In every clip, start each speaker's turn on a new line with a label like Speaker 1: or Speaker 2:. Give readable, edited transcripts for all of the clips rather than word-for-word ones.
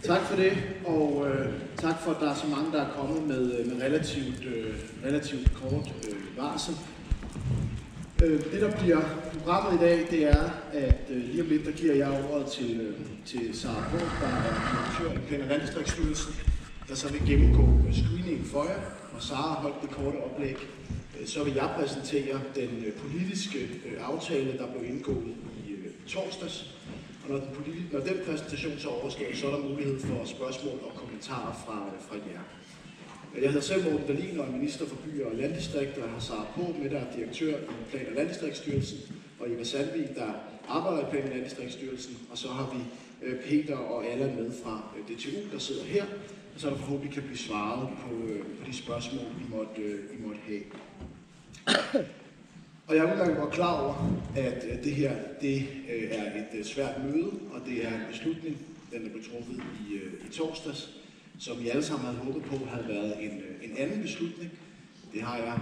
Speaker 1: Tak for det, og tak for, at der er så mange, der er kommet med relativt kort varsel. Det, der bliver programmet i dag, det er, at lige om lidt, der giver jeg ordet til Sara Paarup, der er direktør i Plan- og Landdistriktsstyrelsen, der så vil gennemgå screeningen for jer. Og Sara har holdt det korte oplæg. Så vil jeg præsentere den politiske aftale, der blev indgået i torsdags. Og når den præsentation så overstået, så er der mulighed for spørgsmål og kommentarer fra jer. Jeg hedder selv Morten Dahlin og er minister for byer og landdistrikter. Jeg har Sara Paarup med, der er direktør i Plan- og Landdistriktsstyrelsen, og Eva Sandvig, der arbejder i Plan- og Landdistriktsstyrelsen. Og så har vi Peter og Allan med fra DTU, der sidder her. Og så er der forhåbentlig kan blive svaret på de spørgsmål, I måtte have. Og jeg er udmærket godt klar over, at det her er et svært møde, og det er en beslutning, den er blevet truffet i torsdags, som vi alle sammen havde håbet på havde været en anden beslutning. Det har jeg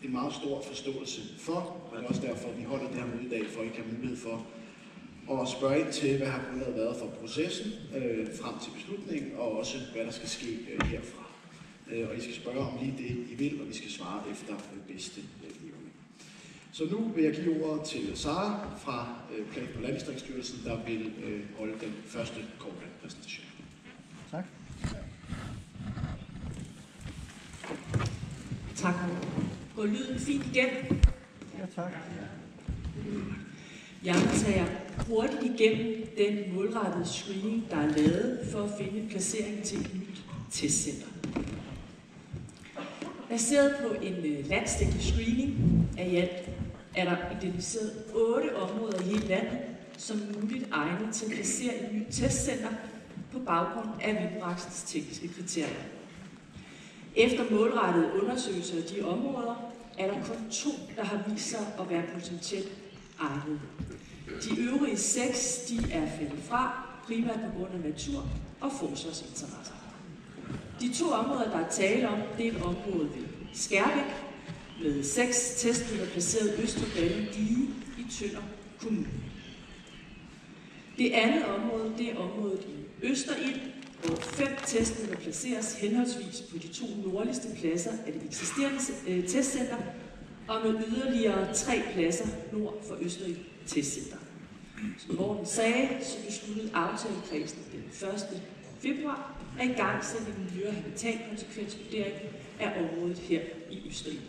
Speaker 1: en meget stor forståelse for, og det er også derfor, vi holder det her møde i dag, for at I kan have mulighed for at spørge ind til, hvad har grundlaget været for processen frem til beslutningen, og også hvad der skal ske herfra. Og I skal spørge om lige det, I vil, og vi skal svare efter bedste evne. Så nu vil jeg give ordet til Sara fra Plan- og Landdistriktsstyrelsen, der vil holde den første korte præsentation.
Speaker 2: Tak.
Speaker 3: Tak. Går lyden fint igennem?
Speaker 2: Ja, tak.
Speaker 3: Jeg tager hurtigt igennem den målrettede screening, der er lavet for at finde placering til et nyt testcenter. Baseret på en landsdækkende screening er der identificeret 8 områder i hele landet, som er muligt egnet til at placere et nyt testcenter på baggrund af vindbranchens tekniske kriterier. Efter målrettede undersøgelser af de områder, er der kun 2, der har vist sig at være potentielt egnet. De øvrige 6 er faldet fra, primært på grund af natur- og forsvarsinteresser. De 2 områder, der er tale om, det er et område ved Skærbæk, med 6 testmøller placeret øst for Balling Dige i Tønder Kommune. Det andet område, det er området i Østerild, hvor 5 testmøller placeres henholdsvis på de 2 nordligste pladser af det eksisterende testcenter, og med yderligere 3 pladser nord for Østerild Testcenter. Som Morten sagde, så besluttede aftalekredsen den 1. februar at igangsætte en miljø- og habitatkonsekvensvurdering af området her i Østerild.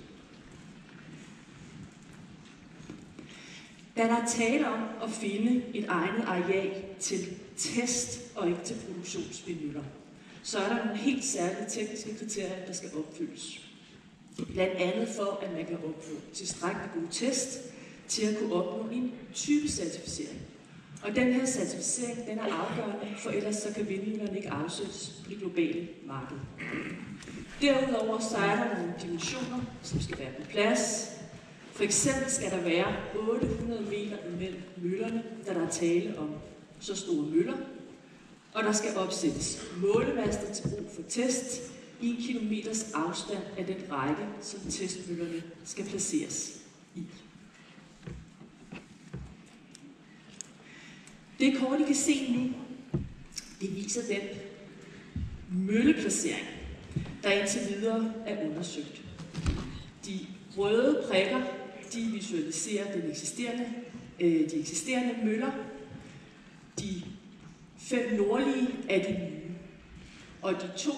Speaker 3: Da der er tale om at finde et egnet areal til test og ikke til produktionsvindmøller, så er der nogle helt særlige tekniske kriterier, der skal opfyldes. Blandt andet for, at man kan opnå tilstrækkelig god test til at kunne opnå en typecertificering. Og den her certificering, den er afgørende, for ellers så kan vindmøllerne ikke afsættes på det globale marked. Derudover så er der nogle dimensioner, som skal være på plads. For eksempel skal der være 800 meter imellem møllerne, da der er tale om så store møller. Og der skal opsættes målemaster til brug for test i 1 kilometers afstand af den række, som testmøllerne skal placeres i. Det kort, I kan se nu, det viser den mølleplacering, der indtil videre er undersøgt. De røde prikker, de visualiserer de eksisterende møller. De 5 nordlige er de nye. Og de 2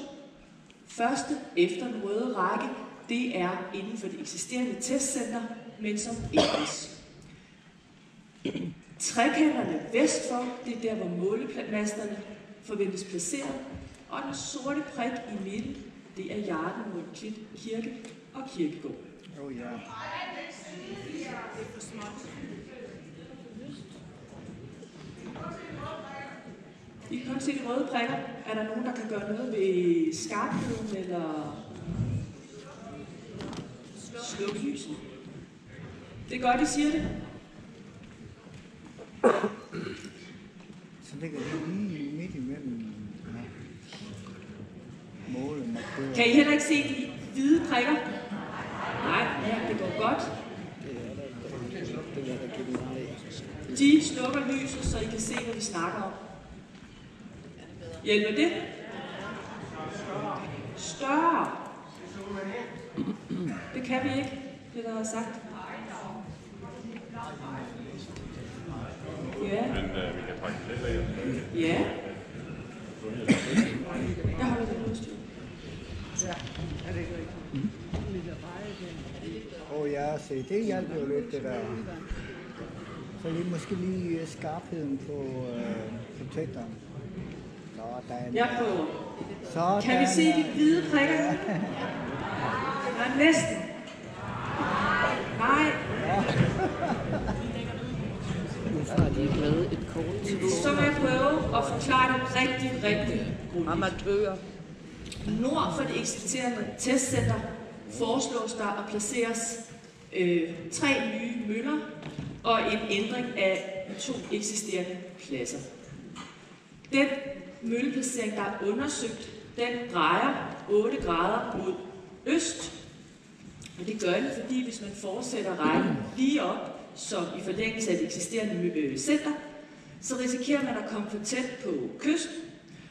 Speaker 3: første efter den røde række, det er inden for det eksisterende testcenter, men som ændres. Trekanterne vest for, det er der, hvor målemasterne forventes placeret, og den sorte prik i midten, det er Hjartenrød Klit Kirke og Kirkegård.
Speaker 2: Oh, ja.
Speaker 3: I kan kun se de røde prikker. Er der nogen, der kan gøre noget ved skarpheden eller sluklyset? Det er godt, I siger det.
Speaker 2: Så ligger det lige midt imellem målet og markører.
Speaker 3: Kan I heller ikke se de hvide prikker? Nej, ja, det går godt. De slukker lyset, så I kan se, hvad vi snakker om. Hjælper det? Større. Det kan vi ikke, det der er sagt. Ja.
Speaker 4: Men vi kan trække lidt af.
Speaker 3: Ja. Jeg holder det udstyr.
Speaker 2: Ja, er det ikke rigtigt? Ja, se, det hjælper jo lidt, det der. Så lige måske lige skarpheden på tætteren. Sådan.
Speaker 3: Jeg prøver.
Speaker 2: Sådan.
Speaker 3: Kan vi se de hvide prikker? Ja, næsten. Nej. Så vil jeg prøve at forklare det rigtig grundigt.
Speaker 5: Amatører.
Speaker 3: Nord for det eksisterende testcenter foreslås der at placeres 3 nye møller og en ændring af 2 eksisterende pladser. Den mølleplacering, der er undersøgt, den drejer 8 grader mod øst. Og det gør den, fordi hvis man fortsætter rækken lige op, som i forlængelse af det eksisterende center, så risikerer man at komme for tæt på kysten,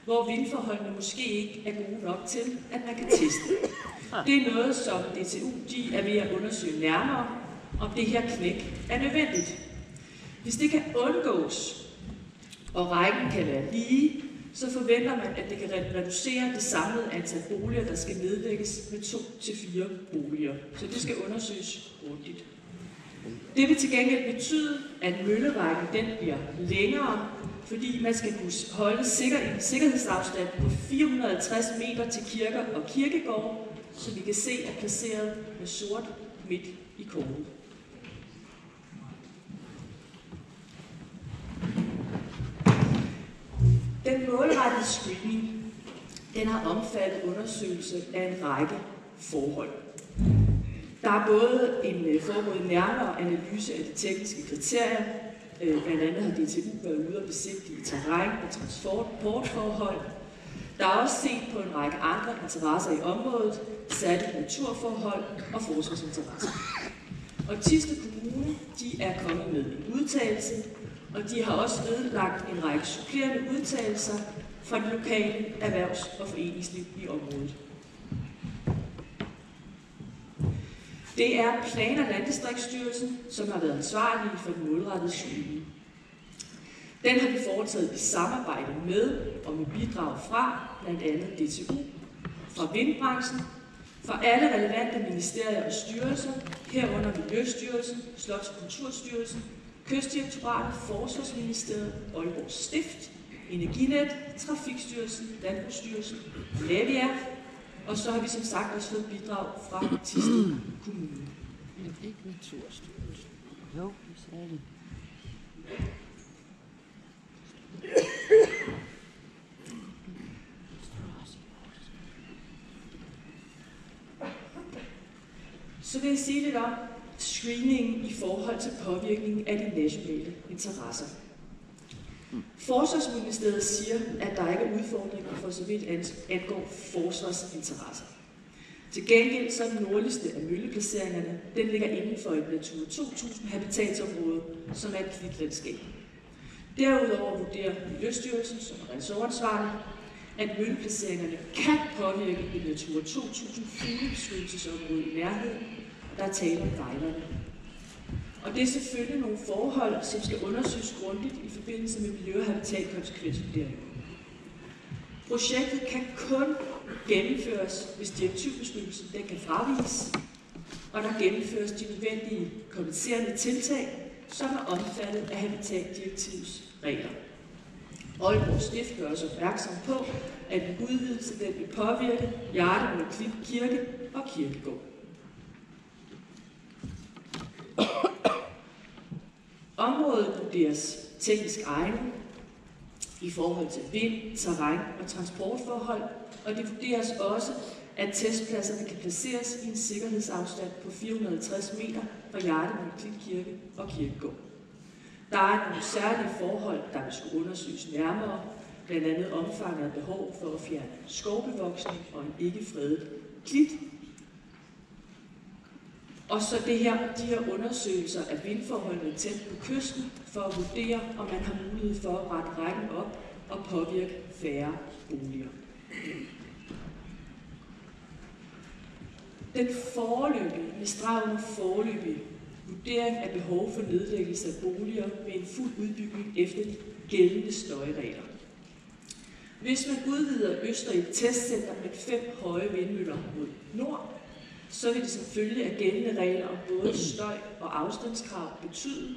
Speaker 3: hvor vindforholdene måske ikke er gode nok til, at man kan teste. Det er noget, som DTU de er ved at undersøge nærmere, om det her knæk er nødvendigt. Hvis det kan undgås, og rækken kan være lige, så forventer man, at det kan reducere det samlede antal boliger, der skal nedlægges med 2 til 4 boliger. Så det skal undersøges grundigt. Det vil til gengæld betyde, at møllerækken den bliver længere, fordi man skal kunne holde en sikkerhedsafstand på 450 meter til kirker og kirkegårde, så vi kan se er placeret med sort midt i kortet. Den målrettede screening, den har omfattet undersøgelse af en række forhold. Der er både foregået en nærmere analyse af de tekniske kriterier. Blandt andet har DTU været ude og besigtige terræn og transportforhold. Der er også set på en række andre interesser i området, særligt naturforhold og forsvarsinteresser. Og Thisted Kommune, de er kommet med en udtalelse, og de har også vedlagt en række supplerende udtalelser fra det lokale erhvervs- og foreningsliv i området. Det er Plan- og Landdistriktsstyrelsen, som har været ansvarlige for den målrettede screening. Den har vi foretaget i samarbejde med og med bidrag fra blandt andet DTU, fra vindbranchen, fra alle relevante ministerier og styrelser, herunder Miljøstyrelsen, Slots- og Kulturstyrelsen, Kystdirektoratet, Forsvarsministeriet, Aalborg Stift, Energinet, Trafikstyrelsen, Landbrugsstyrelsen, Lavia, og så har vi som sagt også fået bidrag fra Thisted Kommune.
Speaker 5: Ikke Naturstyrelsen. Jo, det sagde det.
Speaker 3: Så vil jeg sige lidt om screeningen i forhold til påvirkning af de nationale interesser. Forsvarsministeriet siger, at der ikke er udfordringer for så vidt angår forsvarsinteresser. Til gengæld så den nordligste af mølleplaceringerne, den ligger inden for et Natura 2000 habitatsområde, som er et klitlandskab. Derudover vurderer Miljøstyrelsen, som er ressortansvarlig, at mølleplaceringerne kan påvirke et Natura 2000 fuglebeskyttelsesområde i nærheden, og der er tale om vejlerne. Og det er selvfølgelig nogle forhold, som skal undersøges grundigt i forbindelse med miljø- og habitatkonsekvensvurderingen. Projektet kan kun gennemføres, hvis direktivbeskyttelsen den kan fraviges, og der gennemføres de nødvendige kompenserende tiltag, som er omfattet af habitatdirektivets regler. Aalborg Stift gør også opmærksom på, at en udvidelse den vil påvirke Hjartemølle Kirke og kirkegård. Området vurderes teknisk egnet i forhold til vind, terræn og transportforhold, og det vurderes også, at testpladserne kan placeres i en sikkerhedsafstand på 450 meter fra Hjartemølle Kirke og kirkegård. Der er nogle særlige forhold, der vil skulle undersøges nærmere, blandt andet omfanget af behov for at fjerne skovbevoksning og en ikke fredet klit. Og så de her undersøgelser af vindforholdene tæt på kysten, for at vurdere, om man har mulighed for at rette rækken op og påvirke færre boliger. Den foreløbige, med streg under foreløbige, vurdering af behov for nedlæggelse af boliger med en fuld udbygning efter de gældende støjregler. Hvis man udvider Øster i et testcenter med 5 høje vindmøller mod nord, så vil det som følge af gældende regler om både støj og afstandskrav betyde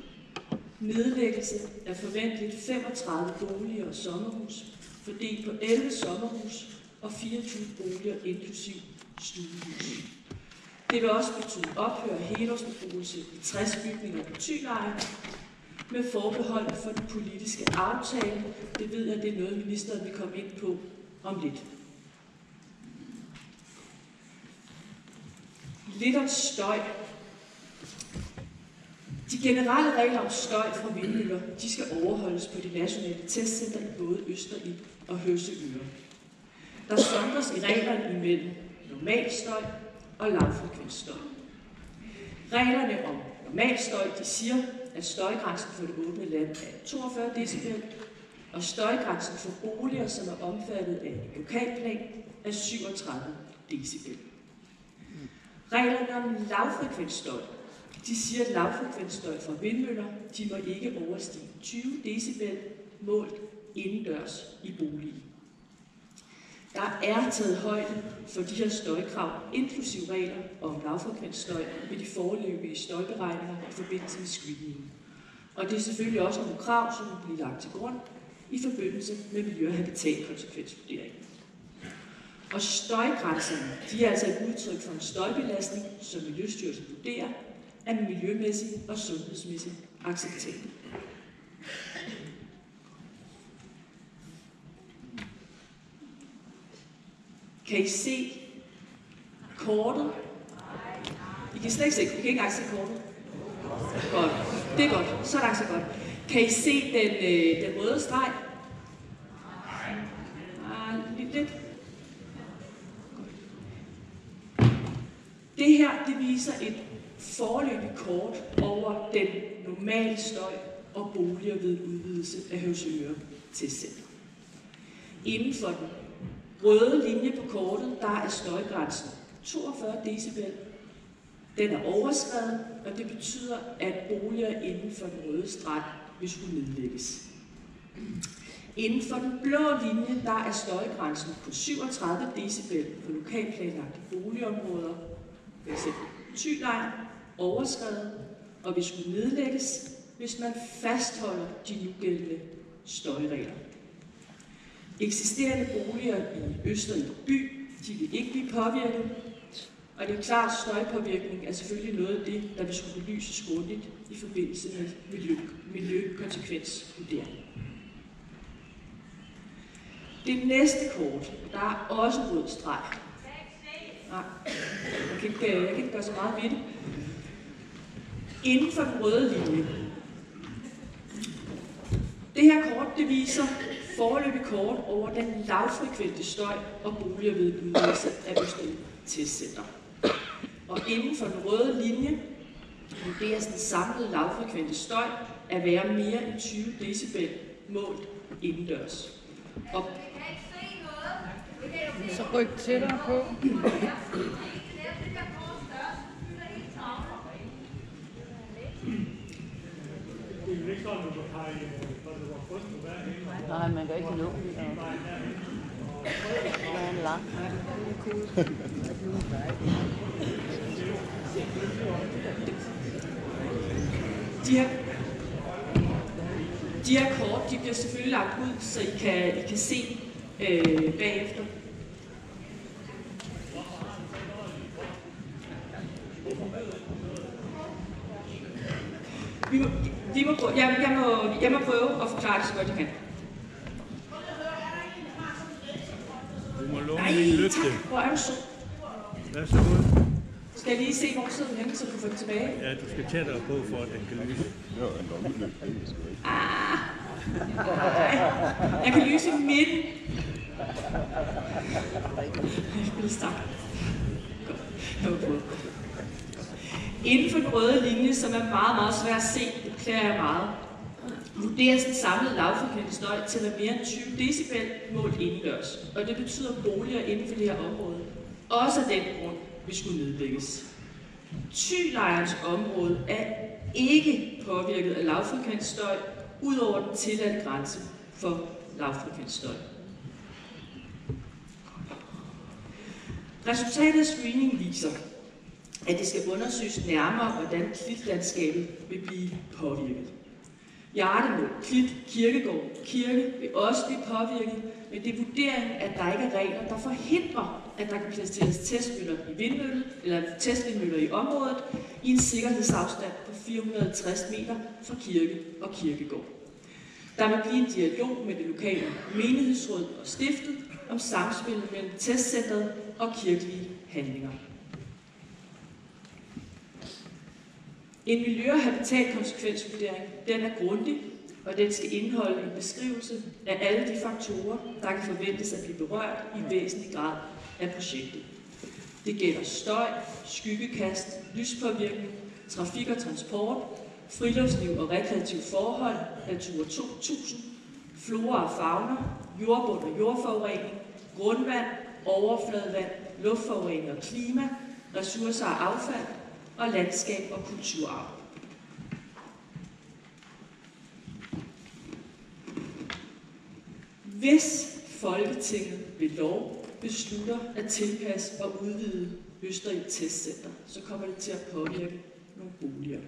Speaker 3: nedlæggelse af forventeligt 35 boliger og sommerhus, fordelt på 11 sommerhus og 24 boliger inklusiv stuehus. Det vil også betyde ophør af helårsbeboelse i 60 bygninger på Thyleje, med forbehold for den politiske aftale. Det ved jeg, det er noget, ministeren vil komme ind på om lidt. Lidt om støj. De generelle regler om støj fra vindmøller, de skal overholdes på de nationale testcenter i både Østerild og Høvsøre. Der sondres i reglerne imellem normalstøj og lavfrekvensstøj. Reglerne om normalstøj, de siger, at støjgrænsen for det åbne land er 42 decibel, og støjgrænsen for boliger, som er omfattet af en lokalplan, er 37 decibel. Reglerne om lavfrekvensstøj, de siger, at lavfrekvensstøj fra vindmøller, de må ikke overstige 20 decibel målt indendørs i boligen. Der er taget højde for de her støjkrav, inklusiv regler om lavfrekvensstøj ved de foreløbige støjberegninger i forbindelse med screeningen. Og det er selvfølgelig også nogle krav, som vil blive lagt til grund i forbindelse med miljø- og habitatkonsekvensvurderingen. Og støjgrænserne, de er altså et udtryk for en støjbelastning, som Miljøstyrelsen vurderer er miljømæssigt og sundhedsmæssigt acceptabel. Kan I se kortet? I kan slet ikke se, I kan ikke engang se kortet. Godt. Det er godt. Så langt så godt. Kan I se den røde streg? Lidt. Det her, det viser et foreløbigt kort over den normale støj og boliger ved udvidelse af Høvsøre testcenter. Inden for den røde linje på kortet, der er støjgrænsen 42 decibel. Den er overskredet, og det betyder, at boliger inden for den røde streg vil skulle nedlægges. Inden for den blå linje, der er støjgrænsen på 37 decibel på lokalplanlagte boligområder, f.eks. Thyleje, overskredet og vil skulle nedlægges, hvis man fastholder de nugældende støjregler. Eksisterende boliger i Østerild by, de vil ikke blive påvirket, og det er klart, at støjpåvirkning er selvfølgelig noget af det, der vil skulle belyses grundigt i forbindelse med miljøkonsekvensvurdering. Det næste kort, der er også rød streg. Nej, jeg kan ikke gøre så meget ved det. Inden for den røde linje. Det her kort, det viser foreløbig kort over den lavfrekvente støj og boliger ved udvidelse af Østerild testcenter. Og inden for den røde linje vurderes den samlede lavfrekvente støj at være mere end 20 decibel målt indendørs. Og
Speaker 5: så ryk tættere på. Nej, man kan ikke nå. Der er en lang.
Speaker 3: De her kort, de bliver selvfølgelig lagt ud, så I kan se bagefter. Jeg må prøve at forklare det så godt jeg kan.
Speaker 6: Du må låne min lygte.
Speaker 3: Tak. Hvor er du så?
Speaker 6: Hvad så ud?
Speaker 3: Skal jeg lige se, hvor sidder den henne, så du får den tilbage?
Speaker 6: Ja, du skal tættere på, for at den kan lyse.
Speaker 3: Jeg kan lyse i midten. Jeg vil starte. Godt. Inden for den røde linje, som er meget, meget svær at se, det beklager jeg meget. vurderes den samlede lavfrekvente støj til at være mere end 20 decibel målt indendørs, og det betyder boliger inden for det her område. Også af den grund vil skulle nedlægges. Thylejrens område er ikke påvirket af lavfrekvent støj, ud over den tilladte grænse for lavfrekvent støj. Resultatet af screening viser, at det skal undersøges nærmere, hvordan klitlandskabet vil blive påvirket. Hjardemål, Klit, Kirkegård, Kirke vil også blive påvirket, men det er vurderingen, at der ikke er regler, der forhindrer, at der kan placeres testvindmøller i vindmølle, eller testvindmøller i området, i en sikkerhedsafstand på 450 meter fra kirke og kirkegård. Der vil blive en dialog med det lokale menighedsråd og stiftet om samspillet mellem testcentret og kirkelige handlinger. En miljø- og habitatkonsekvensvurdering, den er grundig, og den skal indeholde en beskrivelse af alle de faktorer, der kan forventes at blive berørt i væsentlig grad af projektet. Det gælder støj, skyggekast, lyspåvirkning, trafik og transport, friluftsliv og rekreative forhold, Natura 2000, flora og fauna, jordbund og jordforurening, grundvand, overfladevand, luftforurening og klima, ressourcer og affald, og landskab og kulturarv. Hvis Folketinget ved lov beslutter at tilpasse og udvide Østerild Testcenter, så kommer det til at påvirke nogle boliger.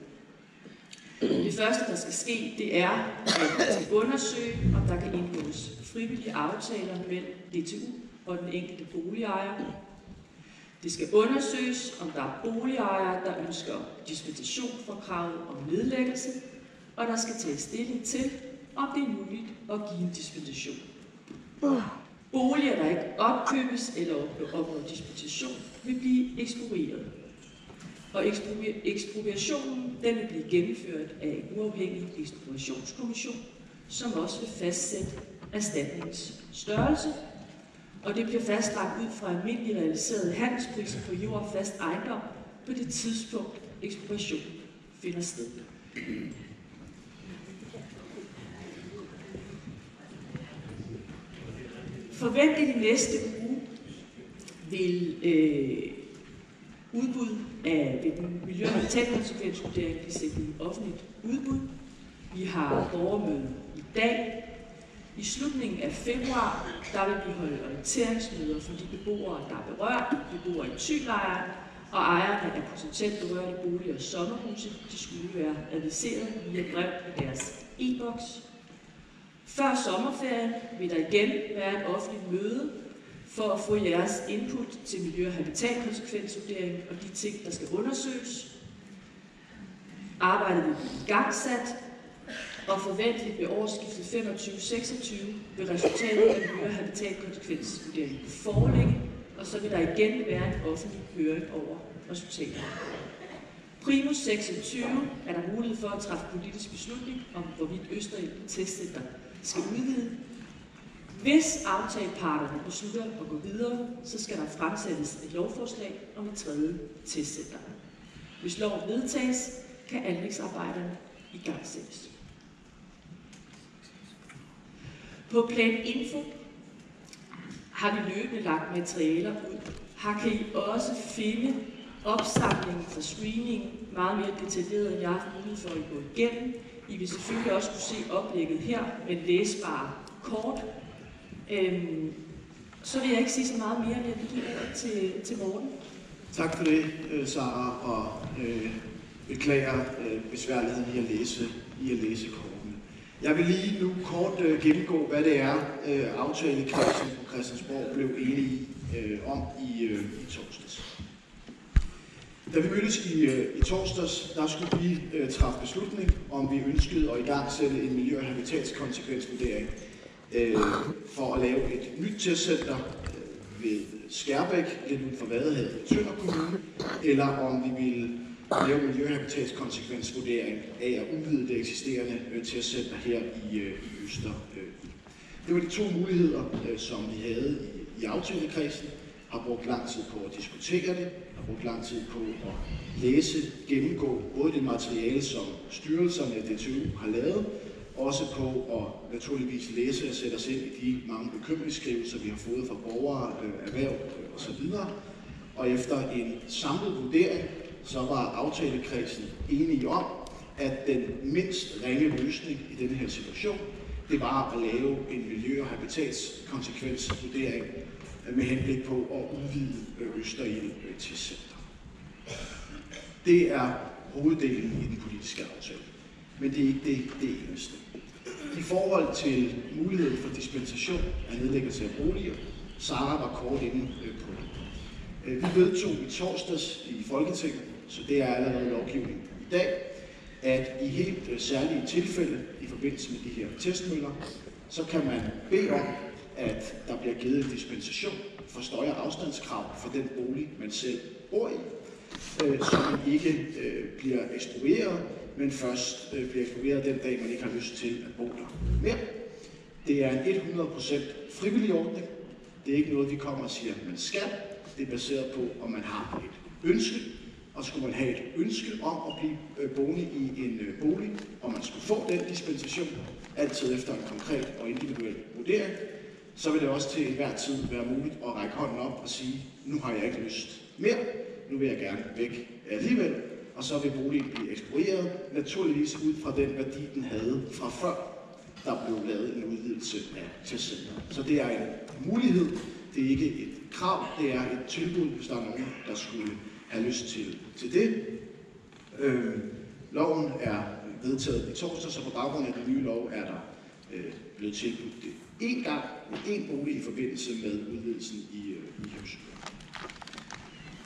Speaker 3: Det første, der skal ske, det er at undersøge, om der kan indgås frivillige aftaler mellem DTU og den enkelte boligejer. Det skal undersøges, om der er boligejere, der ønsker dispensation fra kravet om nedlæggelse, og der skal tages stilling til, om det er muligt at give en dispensation. Boliger, der ikke opkøbes eller opnår dispensation, vil blive eksproprieret. Og ekspropriationen den vil blive gennemført af en uafhængig ekspropriationskommission, som også vil fastsætte erstatningens størrelse, og det bliver fastlagt ud fra almindelige realiserede handelspriser på jord og fast ejendom på det tidspunkt, ekspropriation finder sted. Forventeligt i næste uge vil udbud af den miljø- og habitatkonsekvensvurdering blive sendt i offentligt udbud. Vi har borgermøde i dag. I slutningen af februar, der vil vi holde orienteringsmøder for de beboere, der er berørt, beboere i Thylejren, og ejerne af potentielt berørte boliger og sommerhuse, de skulle være adviseret via brev med deres e-boks. Før sommerferien vil der igen være et offentligt møde for at få jeres input til miljø- og habitatkonsekvensvurdering og de ting, der skal undersøges. Arbejdet vil blive igangsat, og forventeligt ved årsskiftet 25-26 vil resultatet af miljø- og habitatkonsekvensvurderingen foreligge, og så vil der igen være en offentlig høring over resultatet. Primo 26 er der mulighed for at træffe politisk beslutning om, hvorvidt Østerild Testcenter skal udvide. Hvis aftaleparterne beslutter at gå videre, så skal der fremsættes et lovforslag om et tredje testcenter. Hvis loven vedtages, kan anlægsarbejderne igangsættes. På Plan Info har vi løbende lagt materialer ud. Her kan I også finde opsamlingen fra screeningen meget mere detaljeret, end jeg har haft mulighed for at gå igennem. I vil selvfølgelig også kunne se oplægget her med læsbare kort. Så vil jeg ikke sige så meget mere, end jeg vil give ordet til Morten.
Speaker 1: Tak for det, Sara, og beklager besværligheden i at læse kortene. Jeg vil lige nu kort gennemgå, hvad det er, aftalekredsen på Christiansborg blev enige om i torsdags. Da vi mødtes i torsdags, der skulle vi træffe beslutning, om vi ønskede at igangsætte en miljø- og habitatskonsekvensvurdering for at lave et nyt testcenter ved Skærbæk, lidt uden for Vadehavet i Tønder Kommune, eller om vi ville lave en miljø- og habitatskonsekvensvurdering af at udvide det eksisterende testcenter her i Øster. Det var de to muligheder, som vi havde i aftalekredsen. Har brugt lang tid på at diskutere det, har brugt lang tid på at læse, gennemgå både det materiale, som styrelserne af DTU har lavet, også på at naturligvis læse og sætte os ind i de mange bekymringsskrivelser, vi har fået fra borgere, erhverv osv. Og efter en samlet vurdering, så var aftalekredsen enige om, at den mindst ringe løsning i denne her situation, det var at lave en miljø- og habitatskonsekvensvurdering med henblik på at udvide Østerild Testcenter. Det er hoveddelen i den politiske aftale, men det er ikke det eneste. I forhold til muligheden for dispensation af nedlæggelse af boliger, Sara var kort inde på det. Vi vedtog i torsdags i Folketinget, så det er allerede lovgivning i dag, at i helt særlige tilfælde i forbindelse med de her testmøller, så kan man bede om, at der bliver givet en dispensation for støj- og afstandskrav for den bolig, man selv bor i, så man ikke bliver eksproprieret, men først bliver eksproprieret den dag, man ikke har lyst til at bo der mere. Det er en 100% frivillig ordning. Det er ikke noget, vi kommer og siger, at man skal. Det er baseret på, om man har et ønske, og skulle man have et ønske om at blive boende i en bolig, og man skulle få den dispensation, altid efter en konkret og individuel vurdering, så vil det også til enhver tid være muligt at række hånden op og sige, nu har jeg ikke lyst mere, nu vil jeg gerne væk alligevel, og så vil boligen blive eksproprieret, naturligvis ud fra den værdi, den havde fra før, der blev lavet en udvidelse af testcenteret. Så det er en mulighed, det er ikke et krav, det er et tilbud, hvis der er nogen, der skulle have lyst til det. Loven er vedtaget i torsdag, så på baggrund af den nye lov er der blevet tilbudt det én gang med én bolig i forbindelse med udvidelsen i Husum.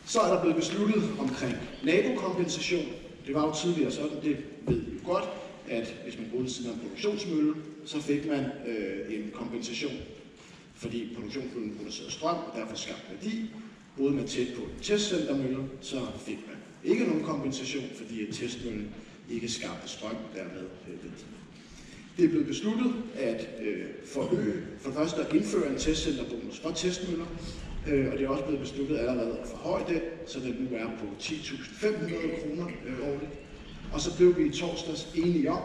Speaker 1: Så er der blevet besluttet omkring nabokompensation. Det var jo tidligere sådan, det ved vi jo godt, at hvis man boede siden af en produktionsmølle, så fik man en kompensation, fordi produktionsmøllen producerede strøm og derfor skabte værdi. Boede man tæt på en testcentermølle, så fik man ikke nogen kompensation, fordi et testmølle ikke skabte strøm og dermed værdi. Det er blevet besluttet at for det første at indføre en testcenterbonus for testmøller, og det er også blevet besluttet allerede at forhøje det, så den nu er på 10.500 kroner årligt. Og så blev vi i torsdags enige om,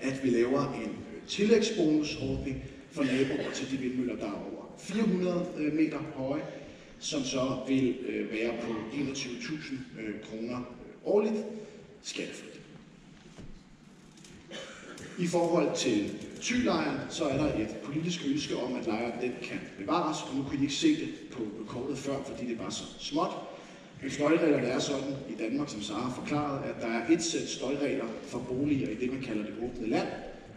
Speaker 1: at vi laver en tillægsbonusordning for naboer til de vindmøller, der er over 400 meter høje, som så vil være på 21.000 kroner årligt skattefrit. I forhold til Thylejren, så er der et politisk ønske om, at lejren den kan bevares, og nu kunne I ikke se det på kortet før, fordi det var så småt. Men støjreglerne er sådan i Danmark, som Sara har forklaret, at der er et sæt støjregler for boliger i det, man kalder det åbne land,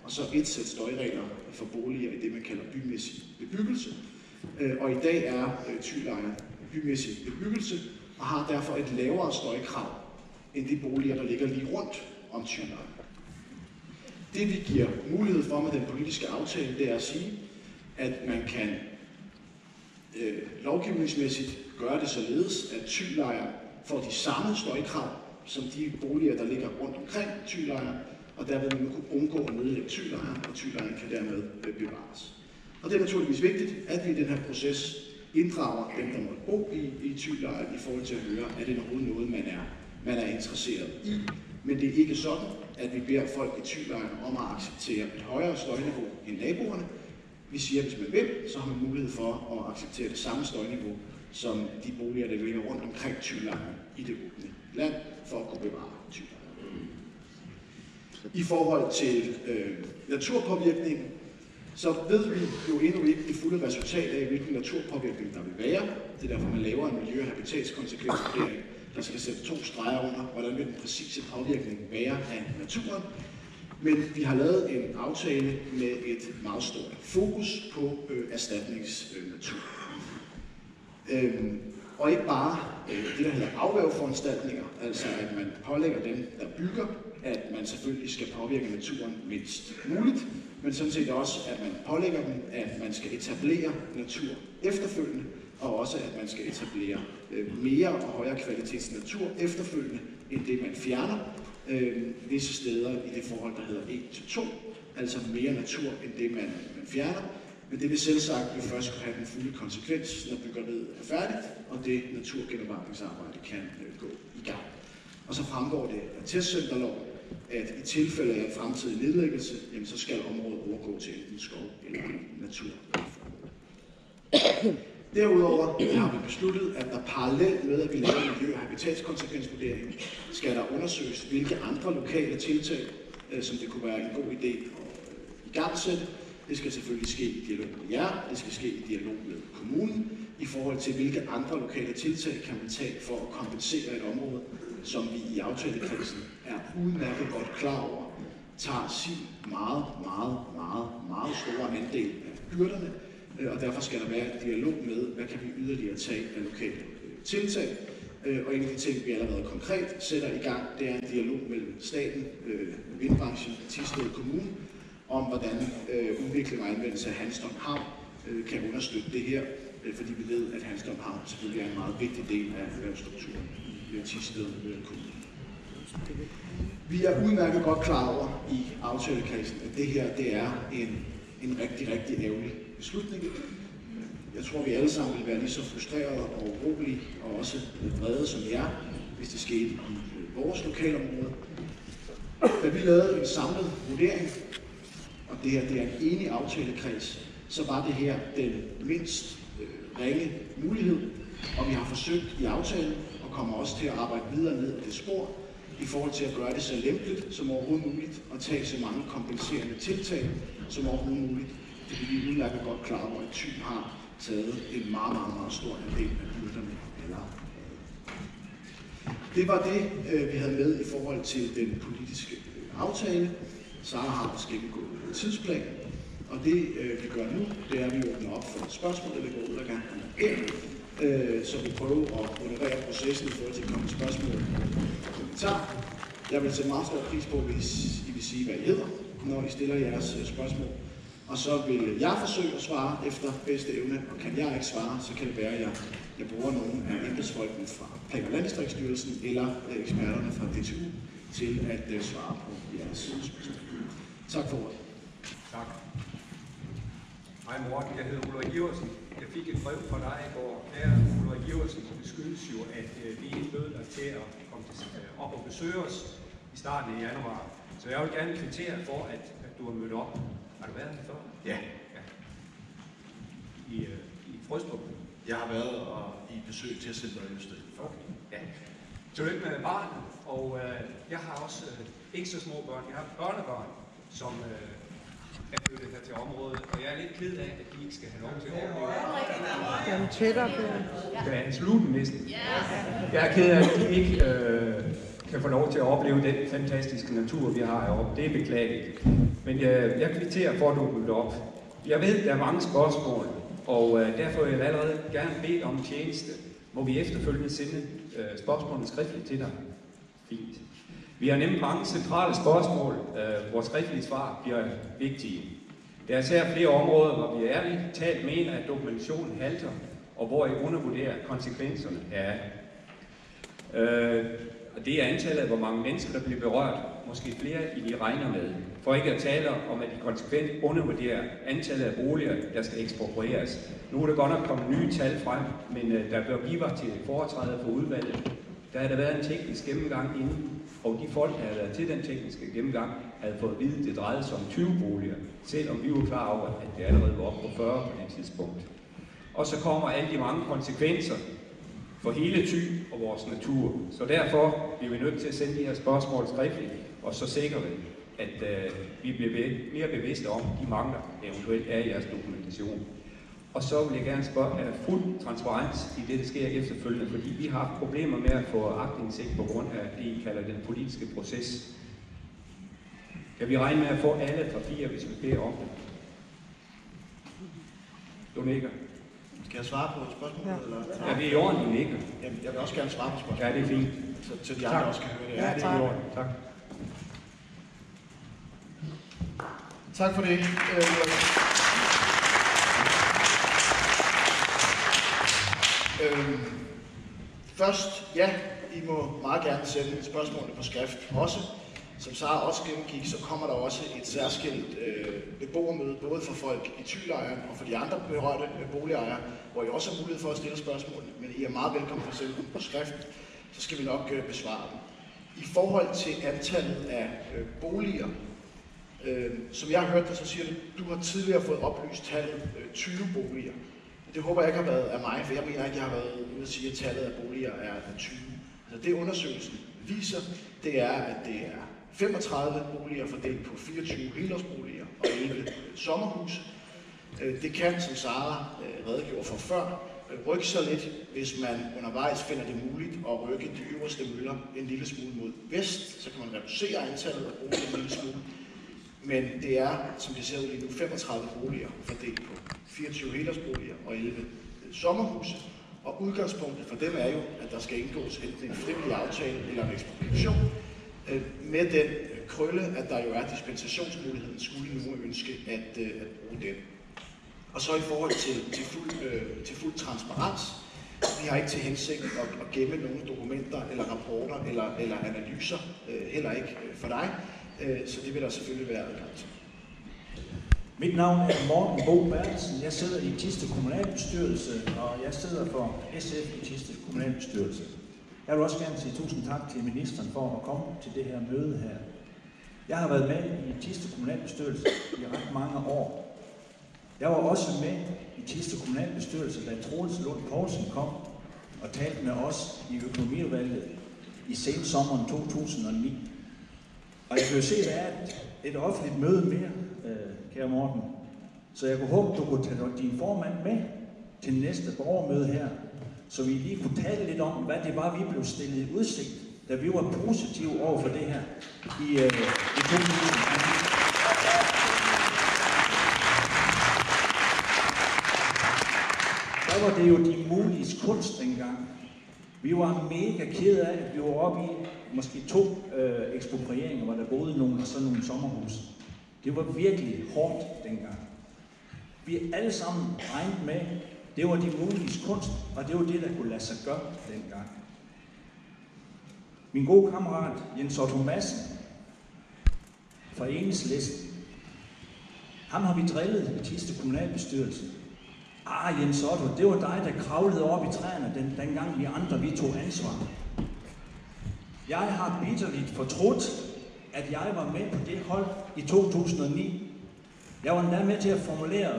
Speaker 1: og så et sæt støjregler for boliger i det, man kalder bymæssig bebyggelse. Og i dag er Thylejren bymæssig bebyggelse, og har derfor et lavere støjkrav end de boliger, der ligger lige rundt om Thylejren. Det vi giver mulighed for med den politiske aftale, det er at sige, at man kan lovgivningsmæssigt gøre det således, at Thylejren får de samme støjkrav som de boliger, der ligger rundt omkring Thylejren, og derved vil man kunne undgå at nedlægge Thylejren, og Thylejren kan dermed bevares. Og det er naturligvis vigtigt, at vi i den her proces inddrager dem, der måtte bo i Thylejren, i forhold til at høre, er det overhovedet noget, man er interesseret i. Men det er ikke sådan, at vi beder folk i Thylejren om at acceptere et højere støjniveau end naboerne. Vi siger, at hvis man vil, så har man mulighed for at acceptere det samme støjniveau, som de boliger, der ligger rundt omkring Thylejren i det åbne land, for at kunne bevare Thylejren. I forhold til naturpåvirkningen, så ved vi jo endnu ikke det fulde resultat af, hvilken naturpåvirkning der vil være. Det er derfor, man laver en miljø- og habitatskonsekvensvurdering, der skal sætte 2 streger under, hvordan vil den præcise påvirkning være af naturen. Men vi har lavet en aftale med et meget stort fokus på erstatningsnatur. Og ikke bare det, der hedder afværgeforanstaltninger, altså at man pålægger dem, der bygger, at man selvfølgelig skal påvirke naturen mindst muligt, men sådan set også, at man pålægger dem, at man skal etablere natur efterfølgende, og også at man skal etablere mere og højere kvalitets natur efterfølgende, end det man fjerner visse steder i det forhold, der hedder 1-2, altså mere natur end det man fjerner. Men det vil selvsagt jo først kunne have den fulde konsekvens, når byggeriet er færdigt, og det naturgenopretningsarbejde kan gå i gang. Og så fremgår det af testcenterloven, at i tilfælde af en fremtidig nedlæggelse, jamen, så skal området overgå til enten skov eller natur. Derudover har vi besluttet, at der parallelt med, at vi laver en miljø- og habitatskonsekvensvurdering, skal der undersøges, hvilke andre lokale tiltag, som det kunne være en god idé at igangsætte. Det skal selvfølgelig ske i dialog med jer, det skal ske i dialog med kommunen, i forhold til, hvilke andre lokale tiltag kan man tage for at kompensere et område, som vi i aftalekredsen er udmærket godt klar over, tager sin meget store andel af byrderne, og derfor skal der være en dialog med, hvad kan vi yderligere tage af lokale tiltag. Og en af de ting, vi allerede konkret sætter i gang, det er en dialog mellem staten, vindbranchen og Thisted Kommune, om hvordan udvikling og anvendelse af Hanstholm Havn kan understøtte det her, fordi vi ved, at Hanstholm Havn selvfølgelig er en meget vigtig del af erhvervsstrukturen i Thisted Kommune. Vi er udmærket godt klar over i aftalekredsen, at det her det er en rigtig ærgerlig beslutning. Jeg tror, vi alle sammen vil være lige så frustrerede og urolige og også vrede som jer, hvis det skete i vores lokalområde. Da vi lavede en samlet vurdering, og det her det er en enig aftalekreds, så var det her den mindst ringe mulighed, og vi har forsøgt i aftalen og kommer også til at arbejde videre ned ad det spor, i forhold til at gøre det så lempeligt som overhovedet muligt, og tage så mange kompenserende tiltag som overhovedet muligt, fordi vi er udmærket godt klar over, at Thy har taget en meget stor andel af byrderne allerede. Det var det, vi havde med i forhold til den politiske aftale. Sara har måske gennemgået tidsplan, og det vi gør nu, det er, at vi åbner op for spørgsmål, eller går ud og gerne så vi prøver at moderere processen i forhold til at komme med spørgsmål og kommentarer. Jeg vil sætte meget stor pris på, hvis I vil sige, hvad I hedder, når I stiller jeres spørgsmål. Og så vil jeg forsøge at svare efter bedste evne, og kan jeg ikke svare, så kan det være, at jeg bruger nogle af embedsfolkene fra Plan- og Landdistriktsstyrelsen eller eksperterne fra DTU til at svare på jeres spørgsmål. Tak for ordet.
Speaker 7: Tak. Hej Morten, jeg hedder Ulrik Iversen. Jeg fik et brev fra dig i går. Kære Ulrik Iversen, det skyldes jo, at vi ikke bød dig til at komme op og besøge os i starten af januar. Så jeg vil gerne kvittere for, at du har mødt op. Har du været her før?
Speaker 1: Ja.
Speaker 7: I Frøstrup?
Speaker 1: Jeg har været i besøg til at sætte noget sted.
Speaker 7: Okay. Ja. Tillykke med barnet, og jeg har også ikke så små børn. Jeg har børnebørn, som er flyttet her til området, og jeg er lidt ked af, at de ikke skal have lov til at opleve det.
Speaker 5: Jamen tættere på.
Speaker 7: Det er en sluten næsten. Jeg er ked af, at de ikke kan få lov til at opleve den fantastiske natur, vi har heroppe. Det er beklageligt. Men jeg kvitterer for, at du er op. Jeg ved, der er mange spørgsmål, og derfor vil jeg allerede gerne bede om en tjeneste, hvor vi efterfølgende sende spørgsmålene skriftligt til dig. Fint. Vi har nemlig mange centrale spørgsmål, hvor skriftlige svar bliver vigtige. Der er især flere områder, hvor vi ærligt talt mener, at dokumentationen halter, og hvor I undervurderer konsekvenserne af. Det er antallet af, hvor mange mennesker, der bliver berørt, måske flere, end I regner med. For ikke at tale om, at de konsekvent undervurderer antallet af boliger, der skal eksproprieres. Nu er der godt nok kommet nye tal frem, men der blev givet til foretræde for udvalget. Der havde der været en teknisk gennemgang inden, og de folk, der havde været til den tekniske gennemgang, havde fået at vide, at det drejede sig om 20 boliger, selvom vi var klar over, at det allerede var op på 40 på det tidspunkt. Og så kommer alle de mange konsekvenser for hele Thy og vores natur. Så derfor bliver vi nødt til at sende de her spørgsmål skriftligt, og så sikrer vi, at vi bliver mere bevidste om de mangler, der eventuelt er i jeres dokumentation. Og så vil jeg gerne spørge, er der fuld transparens i det, der sker efterfølgende, fordi vi har haft problemer med at få aktindsigt på grund af det, I kalder den politiske proces. Kan vi regne med at få alle papirer, hvis vi beder om det? Du nikker.
Speaker 1: Skal jeg svare på spørgsmålet?
Speaker 5: Ja.
Speaker 1: Eller?
Speaker 7: Ja, det er i orden, du nikker.
Speaker 1: Jamen, jeg vil også gerne svare på spørgsmålet.
Speaker 7: Ja, det er fint.
Speaker 1: Så de andre også kan høre det.
Speaker 7: Ja, det er i orden. Tak.
Speaker 1: Tak for det. Først, ja, I må meget gerne sende spørgsmålene på skrift også. Som Sara også gennemgik, så kommer der også et særskilt beboermøde, både for folk i Thylejren og for de andre berørte boligejere, hvor I også har mulighed for at stille spørgsmål, men I er meget velkommen til at sende dem på skrift, så skal vi nok besvare dem. I forhold til antallet af boliger, som jeg har hørt dig, så siger du har tidligere fået oplyst tallet 20 boliger. Det håber jeg ikke har været af mig, for jeg mener ikke, jeg har været ude at sige, at tallet af boliger er 20. Altså det undersøgelsen viser, det er, at det er 35 boliger fordelt på 24 helårsboliger og 11 sommerhuse. Det kan, som Sara redegjorde for før, rykke sig lidt, hvis man undervejs finder det muligt at rykke de øverste møller en lille smule mod vest. Så kan man reducere antallet af boliger en lille smule. Men det er, som det ser ud lige nu, 35 boliger fordelt på 24 helårsboliger og 11 sommerhuse. Og udgangspunktet for dem er jo, at der skal indgås enten en frivillig aftale eller en ekspropriation. Med den krølle, at der jo er dispensationsmuligheden, skulle I nu ønske at bruge den. Og så i forhold til fuld transparens, vi har ikke til hensigt at gemme nogle dokumenter eller rapporter eller analyser, heller ikke for dig, så det vil der selvfølgelig være adgang til.
Speaker 8: Mit navn er Morten Bo Bertelsen. Jeg sidder i Thisted Kommunalbestyrelse, og jeg sidder for SF i Thisted Kommunalbestyrelse. Jeg vil også gerne sige tusind tak til ministeren for at komme til det her møde her. Jeg har været med i Thisted Kommunalbestyrelse i ret mange år. Jeg var også med i Thisted Kommunalbestyrelse, da Troels Lund Poulsen kom og talte med os i økonomiudvalget i sensommeren 2009. Og jeg kan jo se, at der er et offentligt møde mere, kære Morten. Så jeg kunne håbe, du kunne tage din formand med til næste borgermøde her, så vi lige kunne tale lidt om, hvad det var, vi blev stillet i udsigt, da vi var positive over for det her i 2009. Der var det jo de muliges kunst dengang. Vi var mega ked af, at vi var oppe i måske 2 eksproprieringer, hvor der boede sådan nogle sommerhuse. Det var virkelig hårdt dengang. Vi alle sammen regnede med, det var de muliges kunst, og det var det, der kunne lade sig gøre dengang. Min gode kammerat Jens Otto Madsen fra Enhedslisten, ham har vi drillet i Thisted Kommunalbestyrelse. Jens Otto, det var dig, der kravlede op i træerne, dengang vi andre, vi tog ansvar. Jeg har bitterligt fortrudt, at jeg var med på det hold i 2009. Jeg var endda med til at formulere,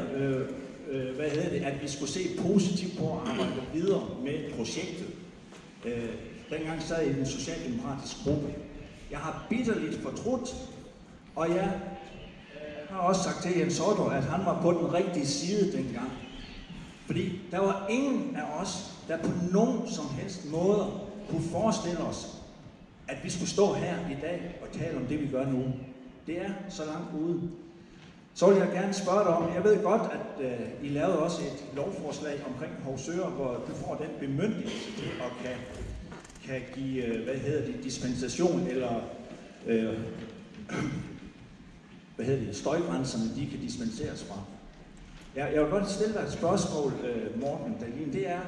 Speaker 8: at vi skulle se positivt på at arbejde videre med projektet. Dengang sad jeg i den socialdemokratiske gruppe. Jeg har bitterligt fortrudt, og jeg har også sagt til Jens Otto, at han var på den rigtige side dengang. Fordi der var ingen af os, der på nogen som helst måde kunne forestille os, at vi skulle stå her i dag og tale om det, vi gør nu. Det er så langt ude. Så vil jeg gerne spørge dig om, jeg ved godt, at I lavede også et lovforslag omkring Hovsøre, hvor du får den bemyndigelse til at kan give, dispensation eller støjgrænserne, de kan dispenseres fra. Jeg vil godt stille dig et spørgsmål, Morten Dahlin. Det er,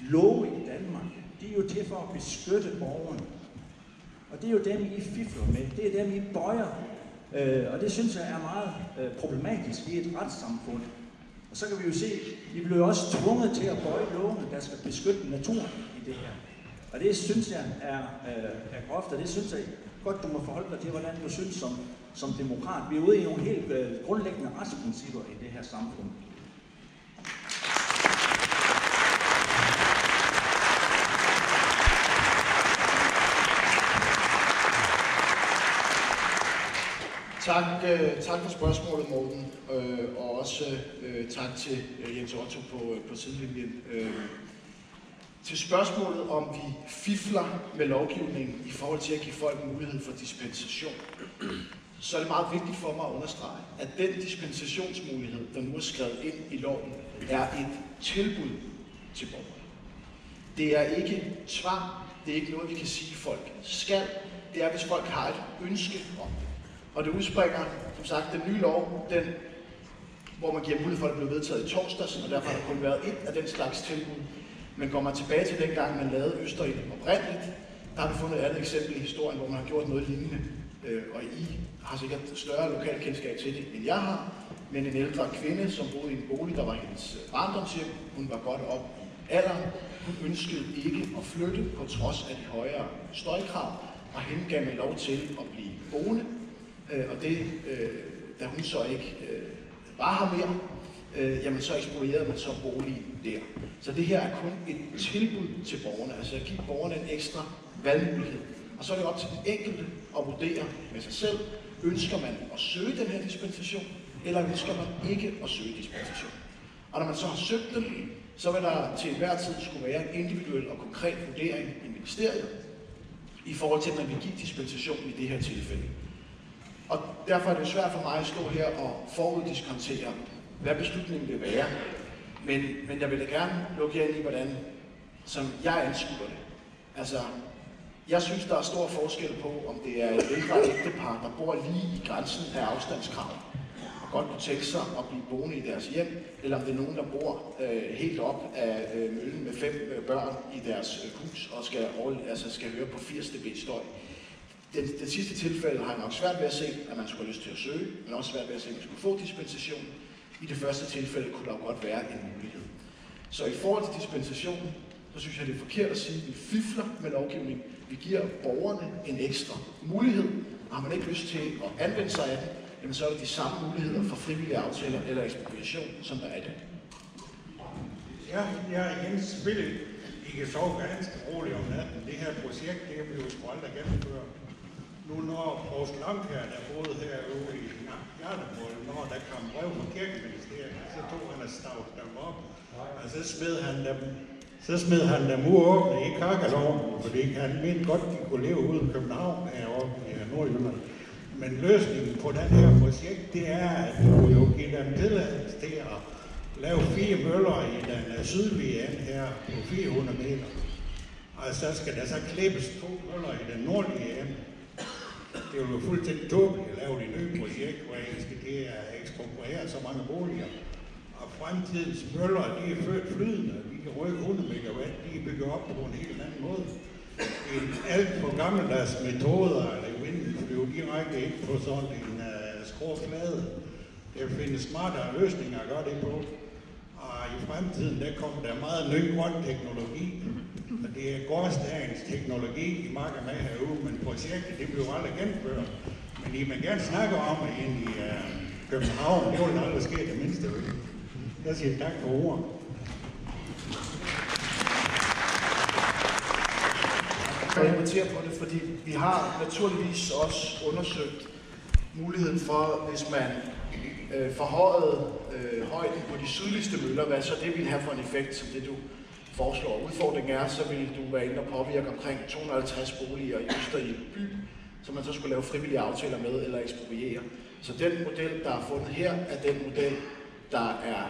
Speaker 8: love i Danmark, de er jo til for at beskytte borgerne. Og det er jo dem, I fifler med. Det er dem, I bøjer. Og det synes jeg er meget problematisk i et retssamfund. Og så kan vi jo se, I bliver også tvunget til at bøje lovene, der skal beskytte naturen i det her. Og det synes jeg er groft, og det synes jeg godt, du må forholde dig til, hvordan du synes som demokrat. Vi er ude i nogle helt grundlæggende retsprincipper i det her samfund.
Speaker 1: Tak for spørgsmålet, Morten, og også tak til Jens Otto på sidelinjen. Til spørgsmålet, om vi fifler med lovgivningen i forhold til at give folk mulighed for dispensation, så er det meget vigtigt for mig at understrege, at den dispensationsmulighed, der nu er skrevet ind i loven, er et tilbud til borgerne. Det er ikke tvang, det er ikke noget, vi kan sige, folk skal. Det er, hvis folk har et ønske om det. Og det udspringer, som sagt, den nye lov, hvor man giver mulighed for, at det blev vedtaget i torsdags, og derfor har der kun været et af den slags tilbud. Men går man tilbage til dengang, man lavede Østerild oprindeligt, der har vi fundet et andet eksempel i historien, hvor man har gjort noget lignende. Og I har sikkert større lokalkendskab til det, end jeg har. Men en ældre kvinde, som boede i en bolig, der var hendes barndomshjem, hun var godt op i alderen. Hun ønskede ikke at flytte på trods af de højere støjkrav. og hende gav man lov til at blive boende, og det, da hun så ikke var her mere, jamen så eksproprierede man så boligen der. Så det her er kun et tilbud til borgerne, altså at give borgerne en ekstra valgmulighed. Og så er det op til den enkelte at vurdere med sig selv, ønsker man at søge den her dispensation, eller ønsker man ikke at søge dispensation. Og når man så har søgt den, så vil der til enhver tid skulle være en individuel og konkret vurdering i ministeriet, i forhold til, at man vil give dispensation i det her tilfælde. Og derfor er det jo svært for mig at stå her og foruddiskontere, hvad beslutningen vil være. Men jeg vil da gerne lukke jer ind i, hvordan som jeg anskuer det. Altså, jeg synes, der er stor forskel på, om det er et ældre ægtepar, der bor lige i grænsen af afstandskrav, og godt kunne tænke sig at blive boende i deres hjem, eller om det er nogen, der bor helt op af møllen med 5 børn i deres hus, og skal høre på 80 dB støj. Det sidste tilfælde har jeg nok svært ved at se, at man skulle have lyst til at søge, men også svært ved at se, at man skulle få dispensation. I det første tilfælde kunne der godt være en mulighed. Så i forhold til dispensationen, så synes jeg, det er forkert at sige, at vi fifler med lovgivning. Vi giver borgerne en ekstra mulighed, og har man ikke lyst til at anvende sig af det, jamen så er det de samme muligheder for frivillige aftaler eller ekspropriation, som der er i dag.
Speaker 9: Ja, Jens Ville, I kan sove ganske roligt om natten. Det her projekt, det kan blive sgu aldrig gennemført. Nu når Provst Langkær, der boede herude i Hjertemål, når der kom brev fra Kirkeministeriet, så tog han og stavte dem op, og så smed han dem uåbne i kakkeloven, fordi han mente godt, de kunne leve ude i København heroppe i Nordjylland. Men løsningen på den her projekt, det er, at du jo give dem tilladelse til at lave 4 møller i den sydlige ende her på 400 meter. Og så skal der så klippes 2 møller i den nordlige ende. Det er jo fuldstændig tåbeligt at lave det nye projekt, hvor det er eksproprieret så mange boliger. Og fremtidens møller, de er født flydende. Vi kan rykke 100 megawatt, de er bygget op på en helt anden måde. Alt på gammeldags metoder, eller vinden flyver direkte ind på sådan en skråflade. Der findes smartere løsninger at gøre det på. Og i fremtiden, der kommer der meget ny grøn teknologi. Og det er gårdsdagens teknologi, I makker med herude, men projektet, det bliver aldrig gennemført. Men I vil gerne snakke om det inde i København, det vil aldrig ske det mindste. Jeg siger tak for ordet.
Speaker 1: Jeg kan invitere på det, fordi vi har naturligvis også undersøgt muligheden for, hvis man forhøjede højden på de sydligste møller, hvad så det ville have for en effekt, som det du foreslår. Udfordringen er, så ville du være inde og påvirke omkring 250 boliger i Østerild by, som man så skulle lave frivillige aftaler med eller ekspropriere. Så den model, der er fundet her, er den model, der er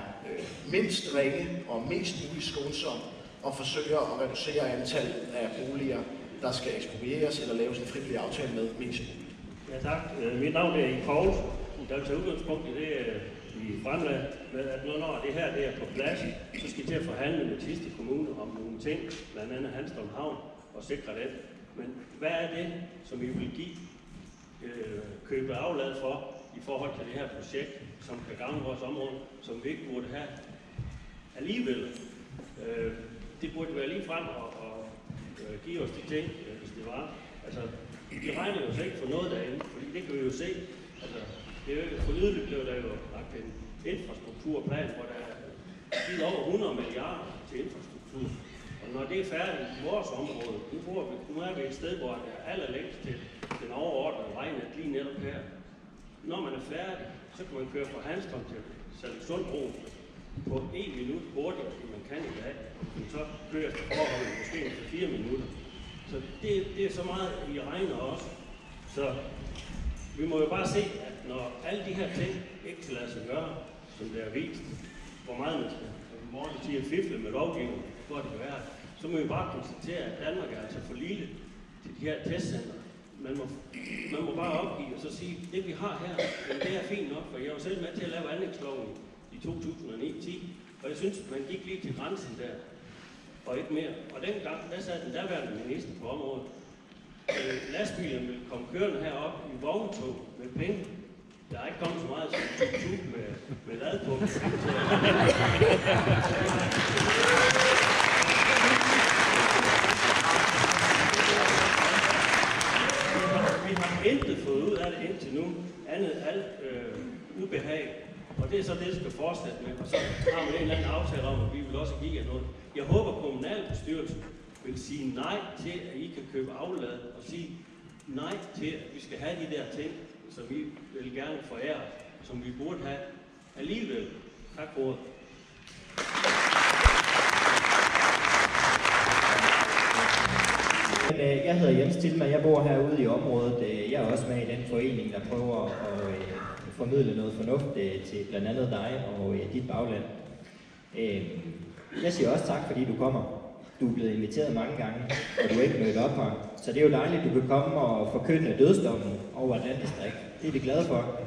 Speaker 1: mindst ringe og mest muligt skånsom og forsøger at reducere antallet af boliger, der skal eksproprieres eller laves en frivillig aftale med mest muligt.
Speaker 10: Ja, tak. Mit navn er Ike Poul. Der vil tage udgangspunkt i det, vi fremlagde med, at når det her det er på plads, så skal vi til at forhandle med Thisted Kommune om nogle ting, blandt andet Hanstholm Havn, og sikre det. Men hvad er det, som I vil give købe aflad for i forhold til det her projekt, som kan gavne vores område, som vi ikke burde have alligevel? Det burde være lige frem og give os de ting, hvis det var. Altså, vi regner jo så ikke for noget derinde, fordi det kan vi jo se. Altså, det er jo for nylig blev der jo lagt en infrastrukturplan, hvor der er givet over 100 milliarder til infrastruktur. Og når det er færdigt i vores område, nu er vi et sted, hvor der er allerlængst til den overordnede vejnet lige netop her. Når man er færdig, så kan man køre fra Hanstholm til Sallingsundbro på 1 minut hurtigere, end man kan i dag. Men så kører til forholdet måske til 4 minutter. Så det er så meget, vi regner også. Så vi må jo bare se, at når alle de her ting ikke kan lade sig gøre, som det er vist, hvor meget man skal, Morten siger, fifle med lovgivning, hvor det kan være, så må vi bare konstatere, at Danmark er altså for lille til de her testcenter. Man må bare opgive og så sige, at det vi har her, det er fint nok, for jeg var selv med til at lave anlægsloven i 2009-10, og jeg synes, man gik lige til grænsen der, og ikke mere. Og dengang, der sad den derværende minister på området. Lastbilen ville komme kørende herop i vogntog med penge. Der er ikke kommet så meget som tuk-tuk med ladpumpe. sige noget. Jeg håber, kommunalbestyrelsen vil sige nej til, at I kan købe aflad, og sige nej til, at vi skal have de der ting, som vi vil gerne forære, som vi burde have alligevel. Tak for ordet.
Speaker 11: Jeg hedder Jens Tilman, jeg bor herude i området. Jeg er også med i den forening, der prøver at formidle noget fornuft til blandt andet dig og dit bagland. Jeg siger også tak, fordi du kommer. Du er blevet inviteret mange gange, og du er ikke mødt op her. Så det er jo dejligt, at du kan komme og forkynde dødsdommen over et landdistrikt. Det er vi glade for.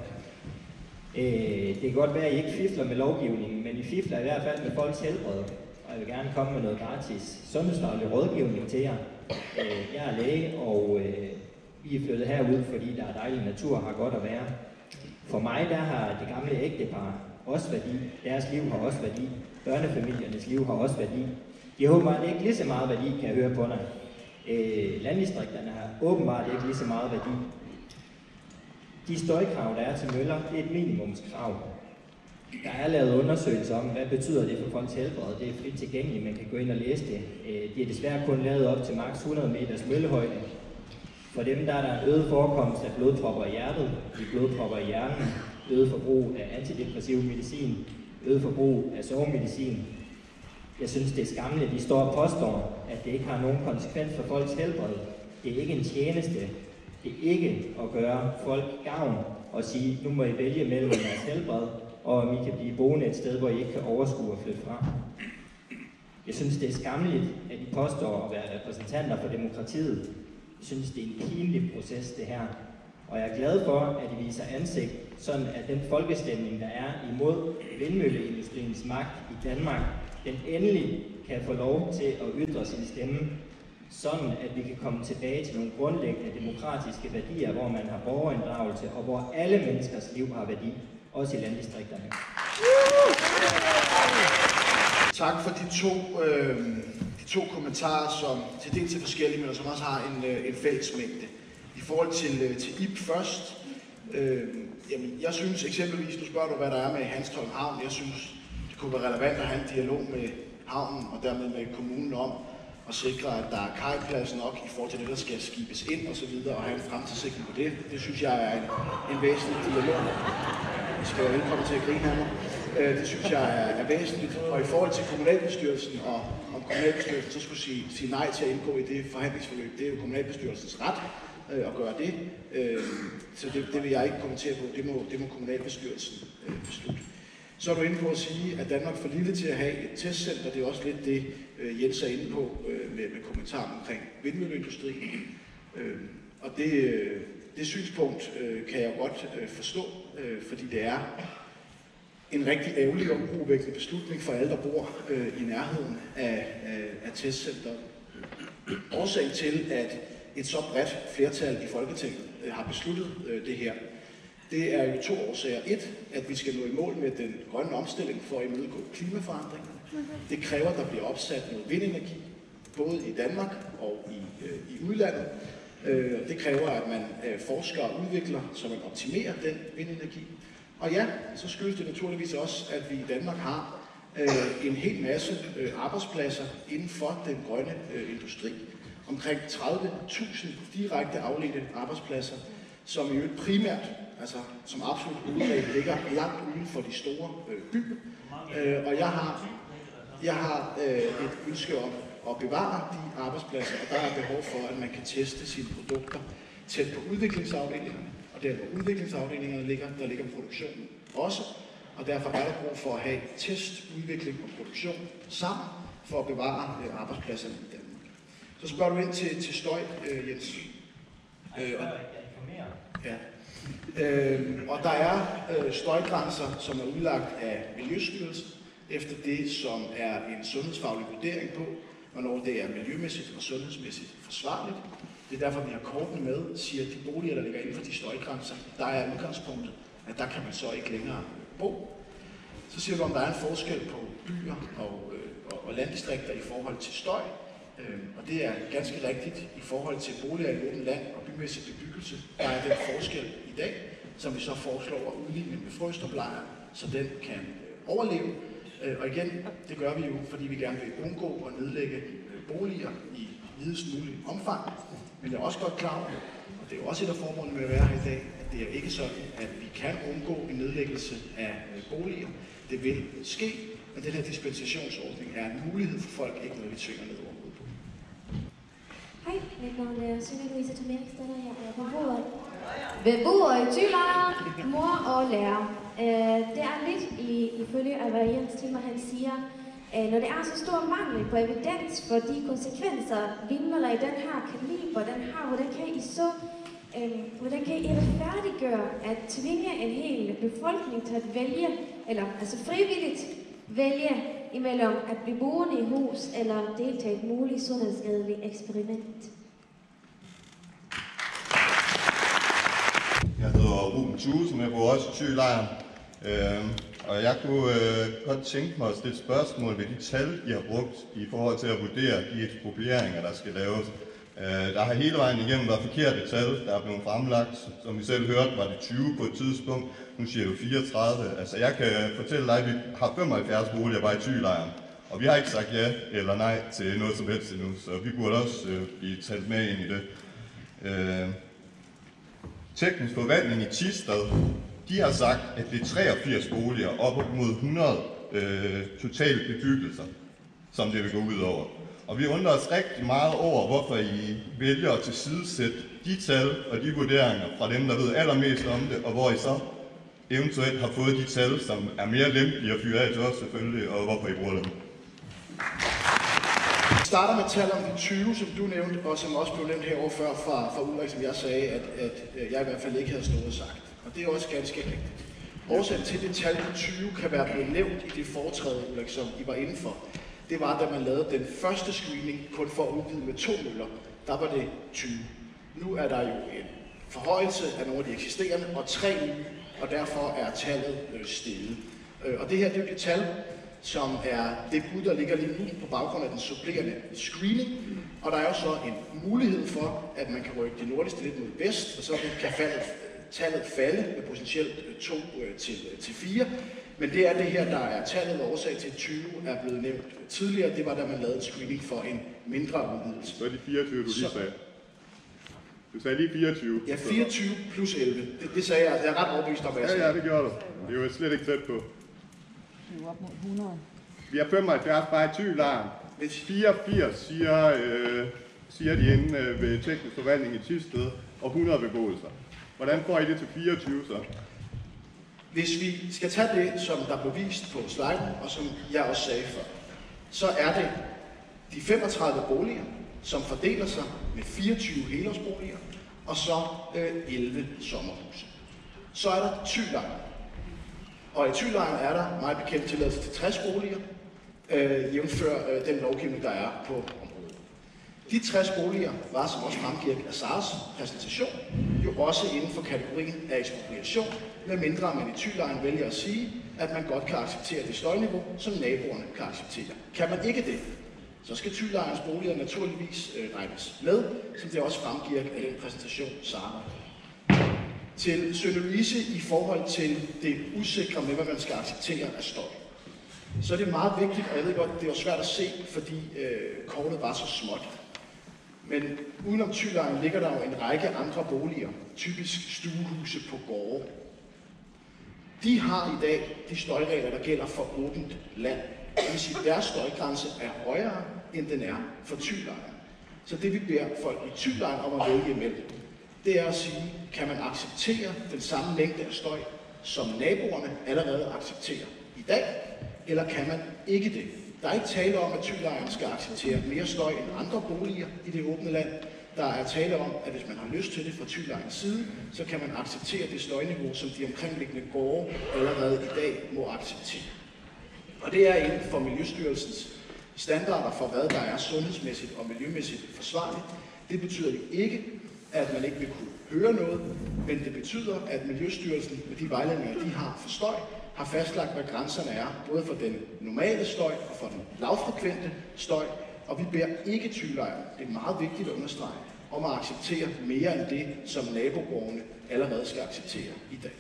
Speaker 11: Det kan godt være, at I ikke fifler med lovgivningen, men I fifler i hvert fald med folks helbred. Og jeg vil gerne komme med noget gratis sundhedsfaglig rådgivning til jer. Jeg er læge, og vi er flyttet herud, fordi der er dejlig natur og har godt at være. For mig, der har det gamle ægtepar også værdi. Deres liv har også værdi. Børnefamiliernes liv har også værdi. De har åbenbart ikke lige så meget værdi, kan jeg høre på dig. Landdistrikterne har åbenbart ikke lige så meget værdi. De støjkrav, der er til møller, det er et minimumskrav. Der er lavet undersøgelser om, hvad betyder det for folks helbred. Det er frit tilgængeligt, man kan gå ind og læse det. De er desværre kun lavet op til maks 100 meters møllehøjde. For dem der er der en øget forekomst af blodpropper i hjertet, blodpropper i hjernen, øget forbrug af antidepressiv medicin, øget forbrug af sovemedicin. Jeg synes, det er skammeligt, at de står og påstår, at det ikke har nogen konsekvens for folks helbred. Det er ikke en tjeneste. Det er ikke at gøre folk gavn og sige, nu må I vælge mellem jeres helbred, og om I kan blive boende et sted, hvor I ikke kan overskue og flytte fra. Jeg synes, det er skammeligt, at I påstår at være repræsentanter for demokratiet. Jeg synes, det er en pinlig proces, det her. Og jeg er glad for, at I viser ansigt, sådan at den folkestemning, der er imod vindmølleindustriens magt i Danmark, den endelig kan få lov til at ytre sin stemme, sådan at vi kan komme tilbage til nogle grundlæggende demokratiske værdier, hvor man har borgerinddragelse, og hvor alle menneskers liv har værdi, også i landdistrikterne.
Speaker 1: Tak for de to kommentarer, som til dels er forskellige, men som også har en fællesmængde. I forhold til Ib først, jamen, jeg synes eksempelvis, nu spørger du, hvad der er med Hanstholm Havn, jeg synes, det kunne være relevant at have en dialog med havnen og dermed med kommunen om at sikre, at der er kajplads nok i forhold til det, der skal skibes ind og så videre, og have en fremtidssikring på det. Det synes jeg er en væsentlig dialog. I skal jo velkommen til at grine af mig. Det synes jeg er væsentligt. Og i forhold til kommunalbestyrelsen, og om kommunalbestyrelsen så skulle sige nej til at indgå i det forhandlingsforløb, det er jo kommunalbestyrelsens ret at gøre det. Så det vil jeg ikke kommentere på. Det må kommunalbestyrelsen beslutte. Så er du inde på at sige, at Danmark er for lille til at have et testcenter. Det er også lidt det, Jens er inde på med kommentaren omkring vindmølleindustrien. Og det synspunkt kan jeg godt forstå, fordi det er en rigtig ærgerlig og urovækkende beslutning for alle, der bor i nærheden af testcenteret. Årsagen til, at et så bredt flertal i Folketinget har besluttet det her, det er jo to årsager. Et, at vi skal nå i mål med den grønne omstilling for at imødegå klimaforandringerne. Det kræver, at der bliver opsat noget vindenergi, både i Danmark og i udlandet. Det kræver, at man forsker og udvikler, så man optimerer den vindenergi. Og ja, så skyldes det naturligvis også, at vi i Danmark har en hel masse arbejdspladser inden for den grønne industri. Omkring 30.000 direkte afledte arbejdspladser, som i øvrigt primært, altså som absolut hovedregel, ligger langt uden for de store byer. Og jeg har et ønske om at bevare de arbejdspladser, og der er behov for, at man kan teste sine produkter tæt på udviklingsafdelingerne. Og der hvor udviklingsafdelingerne ligger, der ligger produktionen også. Og derfor er der brug for at have test, udvikling og produktion sammen for at bevare arbejdspladserne i Danmark. Så spørger du ind til støj, Jens. Og der er støjgrænser, som er udlagt af Miljøstyrelsen, efter det, som er en sundhedsfaglig vurdering på, hvornår det er miljømæssigt og sundhedsmæssigt forsvarligt. Det er derfor, vi har kortene med, siger, at de boliger, der ligger inden for de støjgrænser, der er udgangspunktet, at der kan man så ikke længere bo. Så siger vi, om der er en forskel på byer og landdistrikter i forhold til støj. Og det er ganske rigtigt i forhold til boliger i åbent land og bymæssig bebyggelse. Der er den forskel i dag, som vi så foreslår at udligne med Frøstruplejren, så den kan overleve. Og igen, det gør vi jo, fordi vi gerne vil undgå at nedlægge boliger i videst muligt omfang. Men jeg er også godt klar over, og det er jo også et af formålene med at være her i dag, at det er ikke sådan, at vi kan undgå en nedlæggelse af boliger. Det vil ske, men den her dispensationsordning er en mulighed for folk, ikke noget vi tvinger ned over hovedet på.
Speaker 12: Hej, mit navn er Sønne Louise Tomeriksdatter. Jeg er beboer i Thylejren, mor og lærer. Det er lidt ifølge af hvad Jens Timmer han siger, når det er så stor mangel på evidens for de konsekvenser, vindmøller i den her kaliber, den har, hvordan kan I retfærdiggøre at tvinge en hel befolkning til at vælge, eller altså frivilligt vælge imellem at blive boende i hus eller deltage i et muligt sundhedsskadeligt eksperiment?
Speaker 13: Jeg hedder Ruben Thuesen, jeg bor også i Thylejren. Og jeg kunne godt tænke mig at stille spørgsmål ved de tal, I har brugt i forhold til at vurdere de eksproprieringer, der skal laves. Der har hele vejen igennem været forkerte tal, der er blevet fremlagt. Som vi selv hørte, var det 20 på et tidspunkt. Nu siger du 34. Altså jeg kan fortælle dig, at vi har 75 boliger bare i Thylejren. Og vi har ikke sagt ja eller nej til noget som helst endnu, så vi burde også blive talt med ind i det. Teknisk forvaltning i Thisted, de har sagt, at det er 83 boliger op mod 100 totale bebyggelser, som det vil gå ud over. Og vi undrer os rigtig meget over, hvorfor I vælger at tilsidesætte de tal og de vurderinger fra dem, der ved allermest om det, og hvor I så eventuelt har fået de tal, som er mere lempelige at fyre af til os selvfølgelig, og hvorfor I bruger dem.
Speaker 1: Vi starter med tal om de 20, som du nævnte, og som også blev nævnt herovre før fra Ulrik, som jeg sagde, at jeg i hvert fald ikke havde stået og sagt. Og det er også ganske rigtigt. Årsagen til det tal på 20 kan være blevet nævnt i det foretræde, Ulrik, som I var inde for. Det var, da man lavede den første screening, kun for at udvide med 2 møller, der var det 20. Nu er der jo en forhøjelse af nogle af de eksisterende, og 3 nye, og derfor er tallet steget. Og det her, det er jo det tal, som er det bud, der ligger lige nu på baggrund af den supplerende screening. Og der er jo så en mulighed for, at man kan rykke det nordligste lidt mod vest, og så kan tallet falde med potentielt 2 til 4. Men det er det her, der er tallet, og årsag til 20 er blevet nævnt tidligere. Det var, da man lavede en screening for en mindre udvidelse.
Speaker 13: Så er de 24, du lige sagde. Du sagde lige 24.
Speaker 1: Ja, 24 plus 11. Det sagde jeg. Jeg er ret overbevist om, hvad jeg sagde.
Speaker 13: Ja, det gjorde du. Det er jo slet ikke tæt på.
Speaker 5: Det er jo op mod 100.
Speaker 13: Vi har 75 bare i Thylejren. 84 siger de inde ved teknisk forvaltning i Thisted, og 100 beboelser. Hvordan får I det til 24 så?
Speaker 1: Hvis vi skal tage det, som der blev vist på sliden, og som jeg også sagde før, så er det de 35 boliger, som fordeler sig med 24 helårsboliger, og så 11 sommerhuse. Så er der Thylejren. Og i Thylejren er der meget bekendt tilladelse til 60 boliger, jævnfør den lovgivning, der er på området. De 60 boliger var, som også fremgik af Saras præsentation, jo også inden for kategorien af ekspropriation, medmindre man i Thylejren vælger at sige, at man godt kan acceptere det støjniveau, som naboerne kan acceptere. Kan man ikke det, så skal Thylejrens boliger naturligvis regnes med, som det også fremgik af den præsentation, Sara. Til Sønne Louise i forhold til det usikre med, hvad man skal acceptere af støj. Så er det meget vigtigt, og jeg ved godt, det er svært at se, fordi kortet var så småt. Men udenom Thylejren ligger der jo en række andre boliger, typisk stuehuse på gårde. De har i dag de støjregler, der gælder for åbent land. Det vil sige, at deres støjgrænse er højere, end den er for Thylejren. Så det vi beder folk i Thylejren om at vælge imellem, det er at sige, kan man acceptere den samme mængde af støj, som naboerne allerede accepterer i dag, eller kan man ikke det? Der er ikke tale om, at Thylejren skal acceptere mere støj end andre boliger i det åbne land. Der er tale om, at hvis man har lyst til det fra Thylejrens side, så kan man acceptere det støjniveau, som de omkringliggende gårde allerede i dag må acceptere. Og det er inden for Miljøstyrelsens standarder for, hvad der er sundhedsmæssigt og miljømæssigt forsvarligt. Det betyder jo ikke, at man ikke vil kunne høre noget, men det betyder, at Miljøstyrelsen med de vejledninger, de har for støj, har fastlagt, hvad grænserne er, både for den normale støj og for den lavfrekvente støj, og vi beder ikke Thylejren, det er meget vigtigt at understrege, om at acceptere mere end det, som naboborgerne allerede skal acceptere i dag.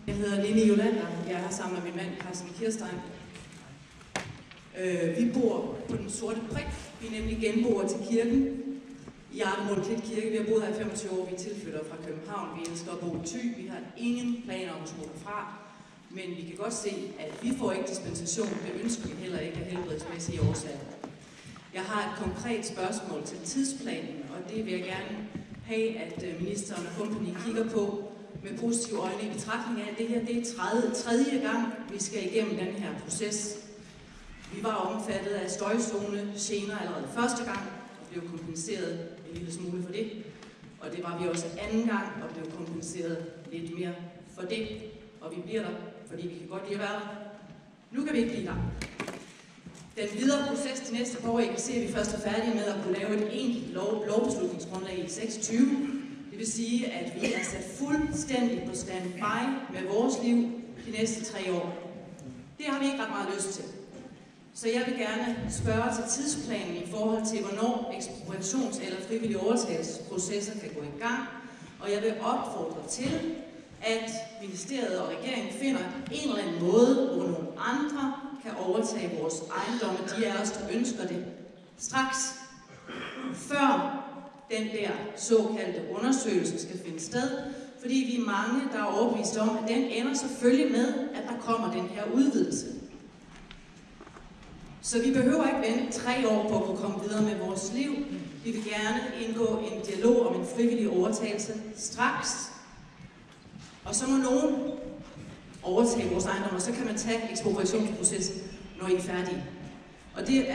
Speaker 14: Jeg hedder Line Jolander. Jeg er sammen med min mand, Carsten Kirstein. Vi bor på den sorte prik. Vi er nemlig genboere til kirken i Arnemål Klit Kirke. Vi har boet her i 25 år. Vi er tilflyttere fra København. Vi elsker at bo i Thy. Vi har ingen planer om at smutte fra. Men vi kan godt se, at vi får ikke dispensation. Det ønsker vi heller ikke af helbredsmæssige årsager. Jeg har et konkret spørgsmål til tidsplanen, og det vil jeg gerne have, at ministeren og kompagni kigger på med positive øjne i betragtning af, at det her det er tredje gang, vi skal igennem den her proces. Vi var omfattet af støjzone gener allerede første gang, og blev kompenseret en lille smule for det. Og det var vi også anden gang, og blev kompenseret lidt mere for det. Og vi bliver der, fordi vi kan godt lide at være der. Nu kan vi ikke blive der. Den videre proces de næste par år, jeg kan se, at vi først er færdige med at kunne lave et egentligt lovbeslutningsgrundlag i 26. Det vil sige, at vi er sat fuldstændig på standby med vores liv de næste 3 år. Det har vi ikke ret meget lyst til. Så jeg vil gerne spørge til tidsplanen i forhold til, hvornår ekspropriations- eller frivillige overtagelsesprocesser kan gå i gang. Og jeg vil opfordre til, at ministeriet og regeringen finder en eller anden måde, hvor nogle andre kan overtage vores ejendomme, de af os, der ønsker det, straks, før den der såkaldte undersøgelse skal finde sted, fordi vi er mange, der er overbevist om, at den ender selvfølgelig med, at der kommer den her udvidelse. Så vi behøver ikke vente 3 år på at kunne komme videre med vores liv. Vi vil gerne indgå en dialog om en frivillig overtagelse straks. Og så må nogen overtage vores ejendom, og så kan man tage ekspropriationsprocessen, når I er færdige. Og det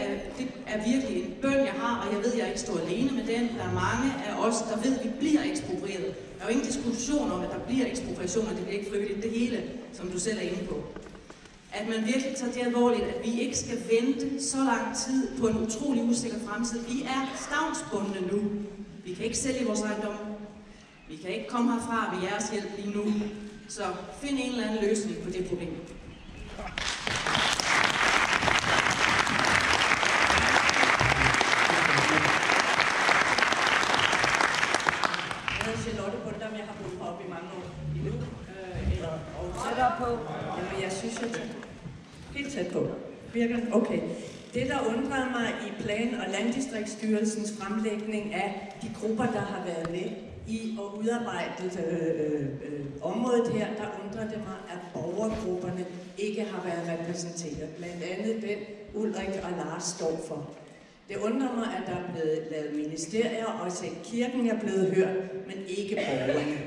Speaker 14: er virkelig en bøn, jeg har, og jeg ved, at jeg ikke står alene med den. Der er mange af os, der ved, at vi bliver eksproprieret. Der er jo ingen diskussion om, at der bliver ekspropriation, og det bliver ikke frivilligt. Det hele, som du selv er inde på. At man virkelig tager det alvorligt, at vi ikke skal vente så lang tid på en utrolig usikker fremtid. Vi er stavnsbundne nu. Vi kan ikke sælge vores ejendom. Vi kan ikke komme herfra ved jeres hjælp lige nu. Så find en eller anden løsning på det problem.
Speaker 15: Jeg hedder Charlotte Bundam, jeg har boet heroppe i mange år endnu. Og tættere på. Jamen, jeg synes, jeg er helt tæt på. Virker det? Okay. Det, der undrede mig i Plan- og Landdistriktsstyrelsens fremlægning af de grupper, der har været med i at udarbejde området her, der undrer det mig, at borgergrupperne ikke har været repræsenteret. Blandt andet den Ulrik og Lars står for. Det undrer mig, at der er blevet lavet ministerier, og selv kirken er blevet hørt, men ikke borgerne.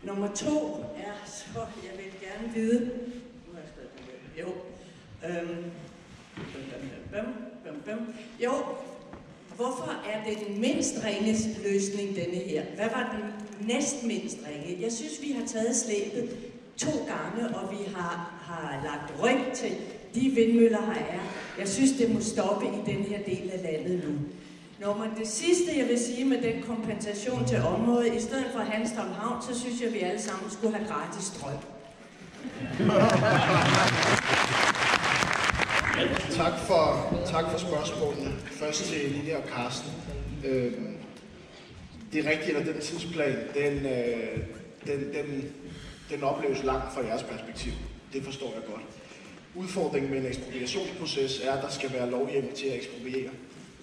Speaker 15: Nummer 2 er så, jeg vil gerne vide, nu har jeg skrevet jo, hvorfor er det den mindst ringe løsning, denne her? Hvad var den næst mindst ringe? Jeg synes, vi har taget slæbet 2 gange, og vi har lagt ryg til de vindmøller, her er. Jeg synes, det må stoppe i den her del af landet nu. Det sidste, jeg vil sige med den kompensation til området, i stedet for Hanstholm Havn, så synes jeg, at vi alle sammen skulle have gratis strøm.
Speaker 1: Tak for spørgsmålene. Først til Lille og Carsten. Det er rigtigt, at den tidsplan, den opleves langt fra jeres perspektiv. Det forstår jeg godt. Udfordringen med en ekspropriationsproces er, at der skal være lovhjemmel til at ekspropriere.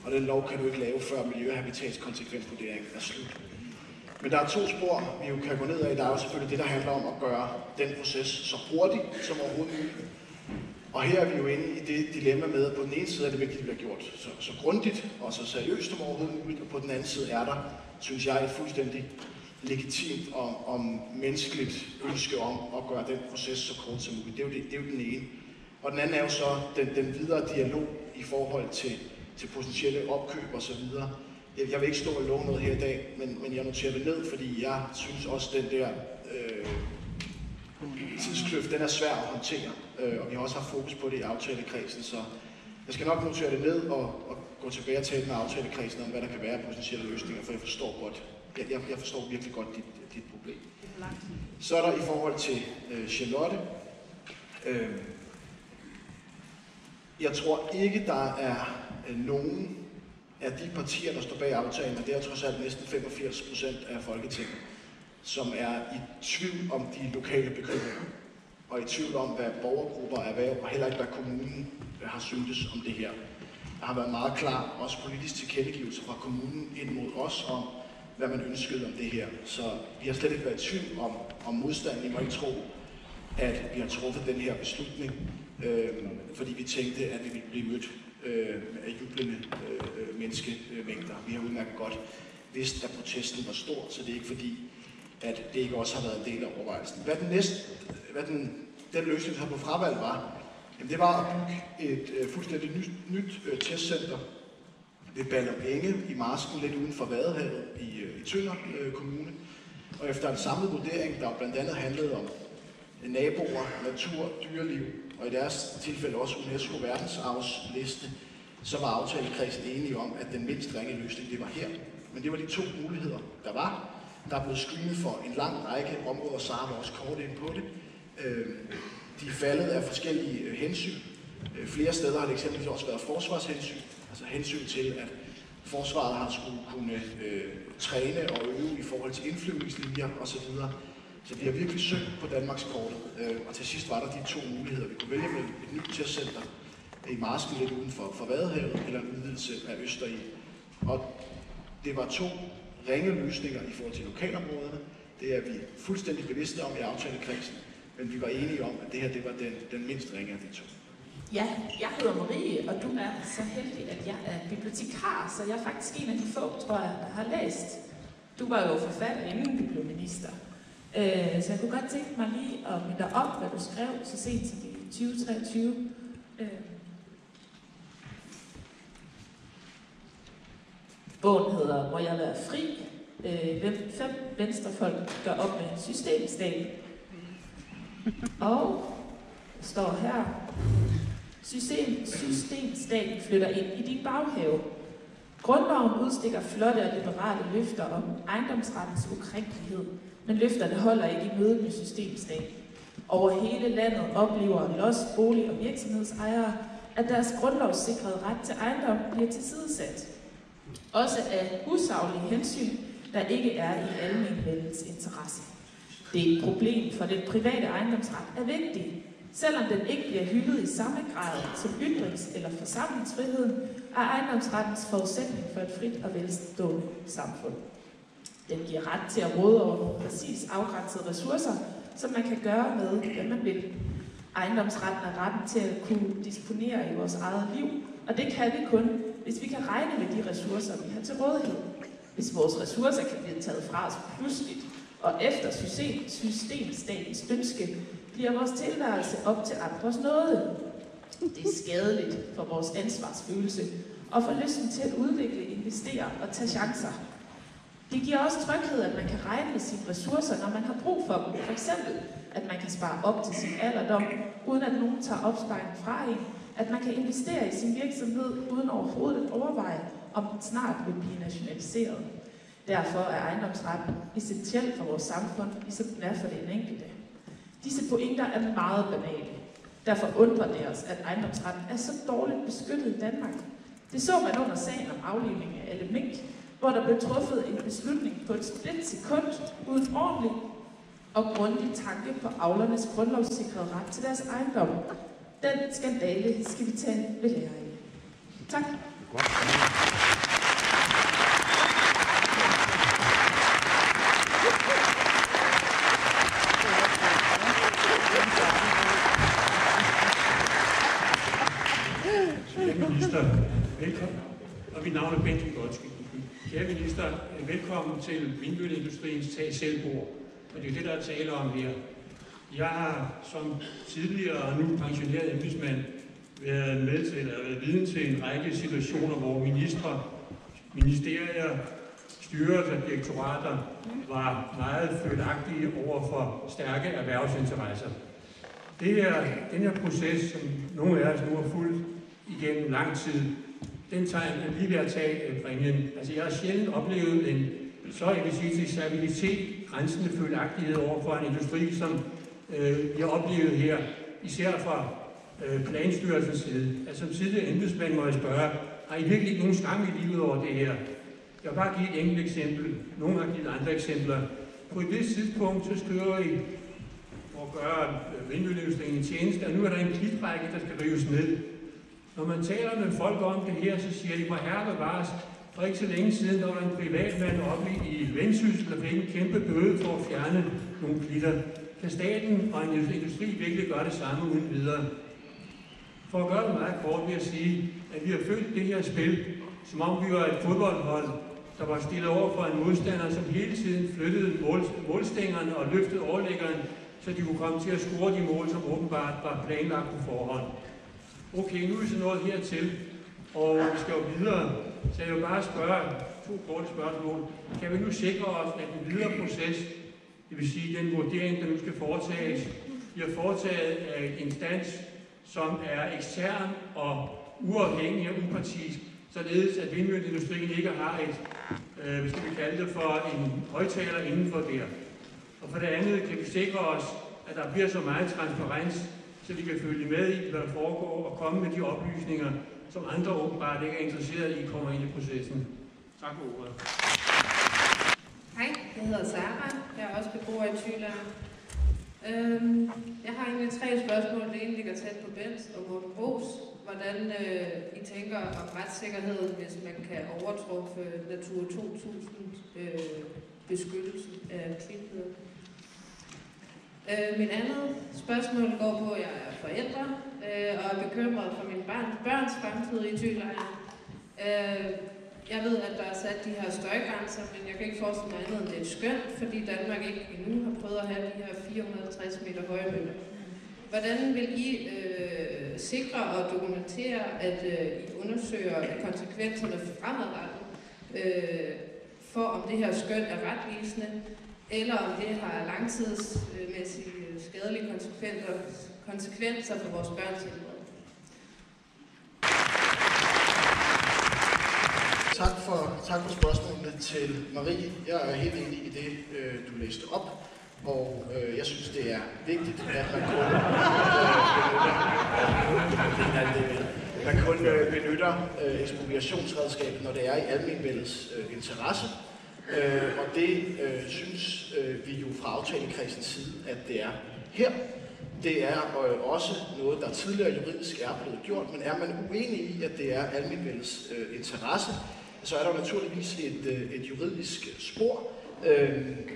Speaker 1: Og den lov kan du ikke lave, før miljøhabitatskonsekvensvurderingen er slut. Men der er 2 spor, vi jo kan gå ned af. Der er jo selvfølgelig det, der handler om at gøre den proces så hurtigt som overhovedet muligt. Og her er vi jo inde i det dilemma med, at på den ene side er det vigtigt, at det bliver gjort så grundigt og så seriøst som overhovedet muligt, og på den anden side er der, synes jeg, et fuldstændig legitimt og menneskeligt ønske om at gøre den proces så kort som muligt. Det er jo den ene. Og den anden er jo så den videre dialog i forhold til potentielle opkøb og så videre. Jeg vil ikke stå og love noget her i dag, men jeg noterer det ned, fordi jeg synes også, den der tidskløft, den er svær at håndtere, og vi har også haft fokus på det i aftalekredsen, så jeg skal nok notere det ned og gå tilbage og tale med aftalekredsen om, hvad der kan være potentielle løsninger, for jeg forstår godt, jeg forstår virkelig godt dit problem. Så er der i forhold til Charlotte. Jeg tror ikke, der er nogen af de partier, der står bag aftalen, og det er trods alt næsten 85% af Folketinget, som er i tvivl om de lokale bekymringer. og i tvivl om, hvad borgergrupper, erhverv og heller ikke, hvad kommunen har syntes om det her. Der har været meget klar, også politisk tilkendegivelse fra kommunen ind mod os om, hvad man ønskede om det her. Så vi har slet ikke været i tvivl om modstanden. I må ikke tro, at vi har truffet den her beslutning, fordi vi tænkte, at vi ville blive mødt af jublende menneskemængder. Vi har udmærket godt vidst, at protesten var stor, så det er ikke fordi, at det ikke også har været en del af overvejelsen. Hvad den løsning, der på fravalg var, jamen det var at bygge et fuldstændig nyt testcenter ved Ballum Enge i marsken, lidt uden for Vadehavet i Tønder Kommune. Og efter en samlet vurdering, der blandt andet handlede om naboer, natur, dyreliv, og i deres tilfælde også UNESCO verdensarvsliste, så var aftalekredsen enige om, at den mindst ringe løsning, det var her. Men det var de 2 muligheder, der var. Der er blevet screenet for en lang række områder, så har vi også kort ind på det. De er faldet af forskellige hensyn. Flere steder har det eksempelvis også været forsvarshensyn, altså hensyn til, at forsvaret har skulle kunne træne og øve i forhold til indflyvningslinjer osv. Så vi har virkelig søgt på Danmarkskortet, og til sidst var der de 2 muligheder. Vi kunne vælge med et nyt testcenter i marsken lidt uden for Vadehavet, eller en udvidelse af Østerild. Og det var 2 ringe løsninger i forhold til lokalområderne. Det er vi fuldstændig bevidste om i aftalekredsen, men vi var enige om, at det her det var den mindst ringe af de 2.
Speaker 16: Ja, jeg hedder Marie, og du er så heldig, at jeg er bibliotekar, så jeg er faktisk en af de få, tror jeg, der har læst. Du var jo forfatter, inden du blev minister. Så jeg kunne godt tænke mig lige at minde dig op, hvad du skrev så sent som i 2023. Bogen hedder Må jeg være fri? 5 venstrefolk gør op med systemstaten. Og står her: Systemstaten flytter ind i din baghave. Grundloven udstikker flotte og liberale løfter om ejendomsrettens ukrænkelighed, men løfterne holder ikke i mødet med systemstaten. Over hele landet oplever los-, bolig- og virksomhedsejere, at deres grundlovssikrede ret til ejendom bliver tilsidesat. Også af usaglige hensyn, der ikke er i almenvældens interesse. Det er et problem, for den private ejendomsret er vigtig. Selvom den ikke bliver hyldet i samme grad som ytrings- eller forsamlingsfriheden, er ejendomsrettens forudsætning for et frit og velstående samfund. Den giver ret til at råde over nogle præcis afgrænsede ressourcer, som man kan gøre med, hvad man vil. Ejendomsretten er retten til at kunne disponere i vores eget liv, og det kan vi kun, hvis vi kan regne med de ressourcer, vi har til rådighed. Hvis vores ressourcer kan blive taget fra os pludseligt, og efter systemstatens ønske, bliver vores tilværelse op til andres nåde. Det er skadeligt for vores ansvarsfølelse og for lysten til at udvikle, investere og tage chancer. Det giver også tryghed, at man kan regne med sine ressourcer, når man har brug for dem. For eksempel, at man kan spare op til sin alderdom, uden at nogen tager opsparingen fra en. At man kan investere i sin virksomhed, uden overhovedet at overveje, om den snart vil blive nationaliseret. Derfor er ejendomsretten essentiel for vores samfund, ligesom den er for den enkelte. Disse pointer er meget banale. Derfor undrer det os, at ejendomsretten er så dårligt beskyttet i Danmark. Det så man under sagen om aflivning af alle mink, hvor der blev truffet en beslutning på et splitsekund uden ordentlig og grundig tanke på avlernes grundlovssikrede ret til deres ejendom. Den skandale skal vi tage ved lære af. Tak.
Speaker 17: Minister, velkommen. Og mit navn er Bent Godske. Kære minister, velkommen til vindmølleindustriens tag selvbord. Og det er det, der er tale om her. Jeg har som tidligere og nu pensioneret embedsmand været med til, eller været viden til en række situationer, hvor ministerier, styrelser og direktorater var meget følagtige over for stærke erhvervsinteresser. Den her proces, som nogle af os nu har fulgt igennem lang tid, den tager jeg lige ved at tage præmien. Altså, jeg har sjældent oplevet en så, jeg vil sige, til stabilitet, grænsende følagtighed over for en industri, som vi har oplevet her, især fra planstyrelsens side. Altså, som tidligere embedsmand må jeg spørge, har I virkelig ikke nogen skam i livet over det her? Jeg vil bare give et enkelt eksempel. Nogle har givet andre eksempler. På et vist tidspunkt, så skriver I, for at gøre vindmølleindustrien en tjeneste, og nu er der en klitrække, der skal rives ned. Når man taler med folk om det her, så siger de, hvor herre bevares. For ikke så længe siden, der var der en privatmand oppe i Vendsyssel, der fik en kæmpe bøde for at fjerne nogle klitter. Kan staten og en industri virkelig gøre det samme uden videre? For at gøre det meget kort vil jeg sige, at vi har følt det her spil, som om vi var et fodboldhold, der var stillet over for en modstander, som hele tiden flyttede målstængerne og løftede overlæggeren, så de kunne komme til at score de mål, som åbenbart var planlagt på forhånd. Okay, nu er vi så nået hertil, og vi skal jo videre. Så jeg vil bare spørge 2 korte spørgsmål. Kan vi nu sikre os, at den videre proces, det vil sige den vurdering, der nu skal foretages, bliver foretaget af en instans, som er ekstern og uafhængig og upartisk, således at vindmølleindustrien ikke har et, hvad skal vi kalde det, for en højtaler indenfor der. Og for det andet kan vi sikre os, at der bliver så meget transparens, så vi kan følge med i, hvad der foregår, og komme med de oplysninger, som andre åbenbart ikke er interesseret i, kommer ind i processen. Tak for ordet.
Speaker 18: Hej, jeg hedder Sara. Jeg er også beboer i Thyland. Jeg har egentlig 3 spørgsmål. Det ene ligger tæt på Bent og Morten Bros. Hvordan I tænker om retssikkerheden, hvis man kan overtrumfe Natura 2000 beskyttelse af klitheden. Min andet spørgsmål går på, at jeg er forældre og er bekymret for mine børns fremtid i Thy-lejren. Jeg ved, at der er sat de her støjgrænser, men jeg kan ikke forestille mig andet end det er et skønt, fordi Danmark ikke endnu har prøvet at have de her 450 meter høje møller. Hvordan vil I sikre og dokumentere, at I undersøger konsekvenserne fremadrettet for, om det her skønt er retvisende, eller om det har langtidsmæssige skadelige konsekvenser for vores børns helbred?
Speaker 1: Tak for spørgsmålene til Marie. Jeg er helt enig i det, du læste op, og jeg synes, det er vigtigt, at man kun benytter ekspropriationsredskabet, når det er i almenvældets interesse. Og det synes vi jo fra aftalekredsens side, at det er her. Det er også noget, der tidligere juridisk er blevet gjort, men er man uenig i, at det er almenvældets interesse, så er der naturligvis et juridisk spor.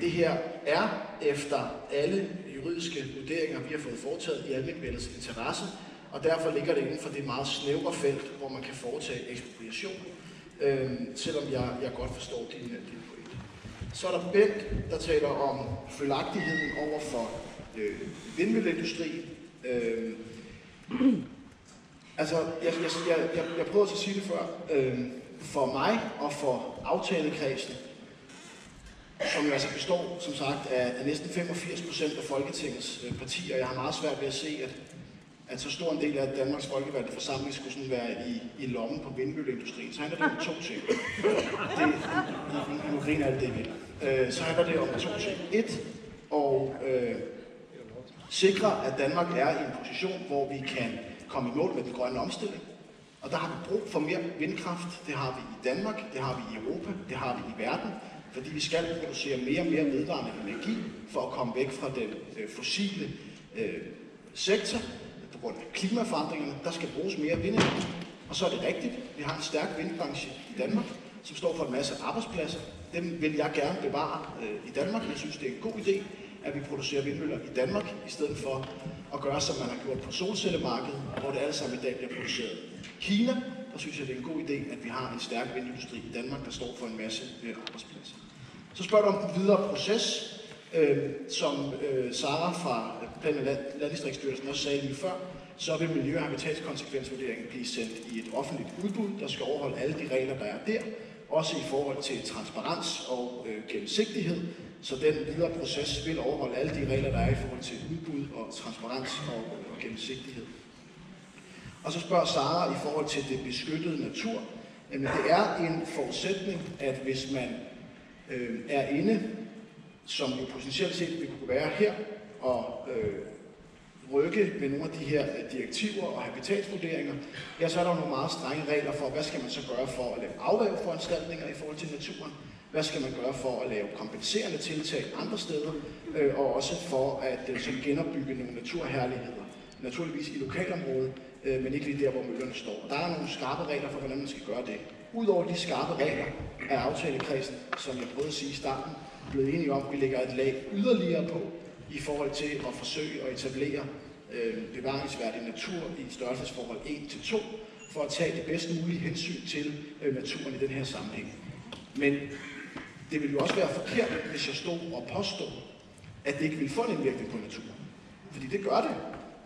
Speaker 1: Det her er efter alle juridiske vurderinger, vi har fået foretaget i almenvældets interesse, og derfor ligger det inden for det meget snævre felt, hvor man kan foretage ekspropriation, selvom jeg godt forstår din pointe. Så er der Bent, der taler om følagtigheden over for vindmølleindustrien. Altså, jeg prøvede at sige det før. For mig og for aftalekredsen, som jo altså består, som sagt, af næsten 85% af Folketingets partier. Jeg har meget svært ved at se, at så stor en del af Danmarks folkevalgte forsamling skulle sådan være i lommen på vindmølleindustrien. Så handler det om 2 ting. Nu griner alt det vil. Så handler det om 2 ting. 1. Og sikre, at Danmark er i en position, hvor vi kan komme i mål med den grønne omstilling. Og der har vi brug for mere vindkraft. Det har vi i Danmark, det har vi i Europa, det har vi i verden. Fordi vi skal producere mere og mere vedvarende energi for at komme væk fra den fossile sektor. På grund af klimaforandringerne, der skal bruges mere vindenergi. Og så er det rigtigt, vi har en stærk vindbranche i Danmark, som står for en masse arbejdspladser. Dem vil jeg gerne bevare i Danmark. Jeg synes, det er en god idé, at vi producerer vindmøller i Danmark, i stedet for at gøre, som man har gjort på solcellemarkedet, hvor det alle sammen i dag bliver produceret i Kina. Der synes jeg, det er en god idé, at vi har en stærk vindindustri i Danmark, der står for en masse arbejdspladser. Så spørger du om den videre proces, som Sara fra Plan- og Landdistriktsstyrelsen også sagde lige før, så vil miljø- og habitatskonsekvensvurderingen blive sendt i et offentligt udbud, der skal overholde alle de regler, der er der, også i forhold til transparens og gennemsigtighed, så den videre proces vil overholde alle de regler, der er i forhold til udbud og transparens og gennemsigtighed. Og så spørger Sara i forhold til det beskyttede natur. Jamen, det er en forudsætning, at hvis man er inde, som jo potentielt set vil kunne være her, og rykke med nogle af de her direktiver og habitatsvurderinger, ja, så er der nogle meget strenge regler for, hvad skal man så gøre for at lave afværgeforanstaltninger i forhold til naturen. Hvad skal man gøre for at lave kompenserende tiltag andre steder, og også for at så genopbygge nogle naturherligheder. Naturligvis i lokalområdet, men ikke lige der, hvor møllerne står. Og der er nogle skarpe regler for, hvordan man skal gøre det. Udover de skarpe regler er aftalekredsen, som jeg prøvede at sige i starten, blevet enige om, at vi lægger et lag yderligere på i forhold til at forsøge at etablere bevaringsværdig natur i et størrelsesforhold 1-2, for at tage det bedst mulige hensyn til naturen i den her sammenhæng. Men det ville jo også være forkert, hvis jeg stod og påstod, at det ikke ville få en indvirkning på naturen. Fordi det gør det,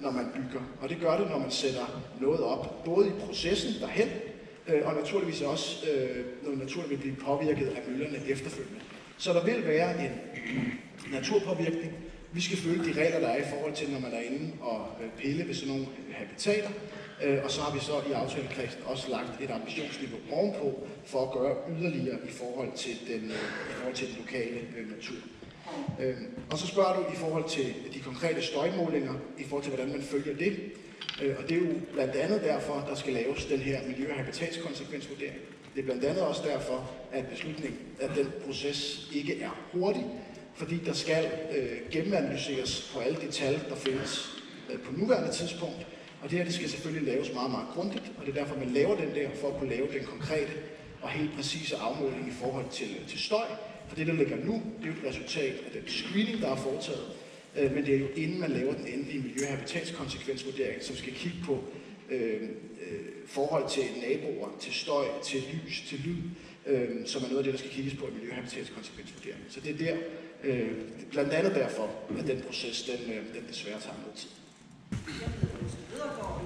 Speaker 1: når man bygger, og det gør det, når man sætter noget op, både i processen derhen, og naturligvis også noget natur, der vil blive påvirket af møllerne efterfølgende. Så der vil være en naturpåvirkning. Vi skal følge de regler, der er i forhold til, når man er inde og pille ved sådan nogle habitater. Og så har vi så i aftalekredsen også lagt et ambitionsniveau ovenpå for at gøre yderligere i forhold til den lokale natur. Og så spørger du i forhold til de konkrete støjmålinger, i forhold til hvordan man følger det. Og det er jo blandt andet derfor, der skal laves den her miljø- og habitatskonsekvensvurdering. Det er blandt andet også derfor, at den proces ikke er hurtig, fordi der skal gennemanalyseres på alle de tal, der findes på nuværende tidspunkt. Og det her, det skal selvfølgelig laves meget, meget grundigt, og det er derfor, man laver den der, for at kunne lave den konkrete og helt præcise afmåling i forhold til støj. For det, der ligger nu, det er jo et resultat af den screening, der er foretaget, men det er jo inden man laver den endelige miljø- og habitatskonsekvensvurdering, som skal kigge på forhold til naboer, til støj, til lys, til lyd, som er noget af det, der skal kigges på i miljø- og habitatskonsekvensvurdering. Så det er der, blandt andet derfor, at den proces, den desværre tager noget tid.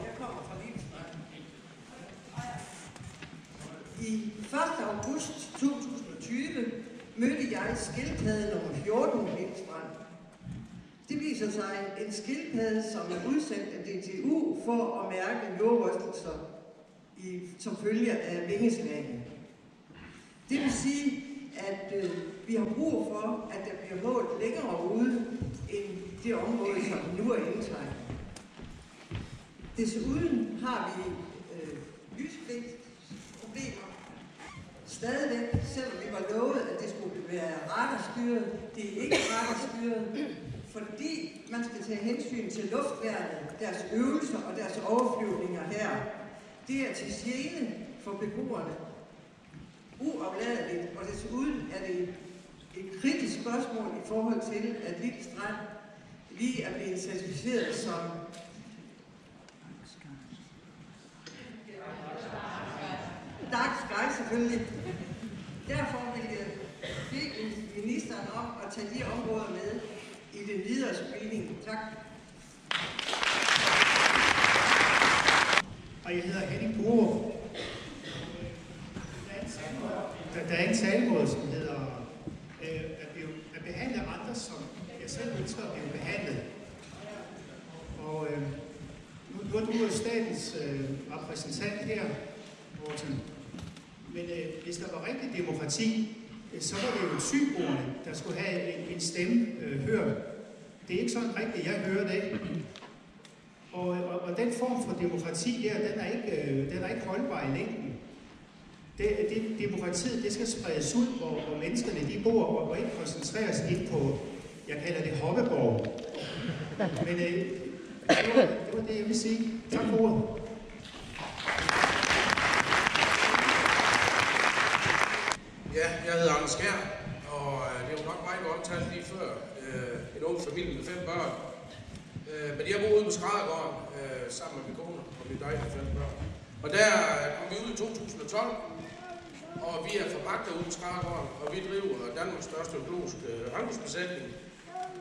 Speaker 19: Jeg kommer fra Lillestrøm. I 1. august 2020 mødte jeg skildpadde nummer 14 i Lillestrøm. Det viser sig en skildpadde, som er udsendt af DTU for at mærke jordrystelser som følge af vingeslagene. Det vil sige, at vi har brug for, at der bliver målt længere ude end det område, som nu er indtegnet. Desuden har vi lyspligtproblemer stadigvæk, selvom vi var lovet, at det skulle være radarstyret. Det er ikke radarstyret, fordi man skal tage hensyn til luftværnet, deres øvelser og deres overflyvninger her. Det er til gene for beboerne. Uafladeligt, og desuden er det et kritisk spørgsmål i forhold til, at Lille Strand lige er blevet certificeret som Dark Sky selvfølgelig. Derfor vil jeg bede ministeren om at tage de områder med i den videre screening. Tak.
Speaker 20: Og jeg hedder Henning Borup. Der er en talemåde, som hedder at behandle andre, som jeg selv ønsker at blive behandlet. Og nu er du jo statens repræsentant her, Morten. Men hvis der var rigtig demokrati, så var det jo sygboerne, der skulle have en stemme hørt. Det er ikke sådan rigtigt, jeg hører det. Og den form for demokrati der, den er ikke holdbar i længden. Demokratiet, det skal spredes ud, hvor menneskerne de bor, og ikke koncentreres ind på, jeg kalder det hoppeborg. Men det var det, jeg vil sige. Tak for ordet.
Speaker 21: Ja, jeg hedder Anders Kjær, og det er jo nok meget omtalt lige før. En ung familie med 5 børn. Men jeg bor ude på Skræddergården sammen med min kone og min dejlige 5 børn. Og der kom vi ud i 2012, og vi er forpagter ude på Skræddergården, og vi driver Danmarks største økologiske rangbrugsbesætning.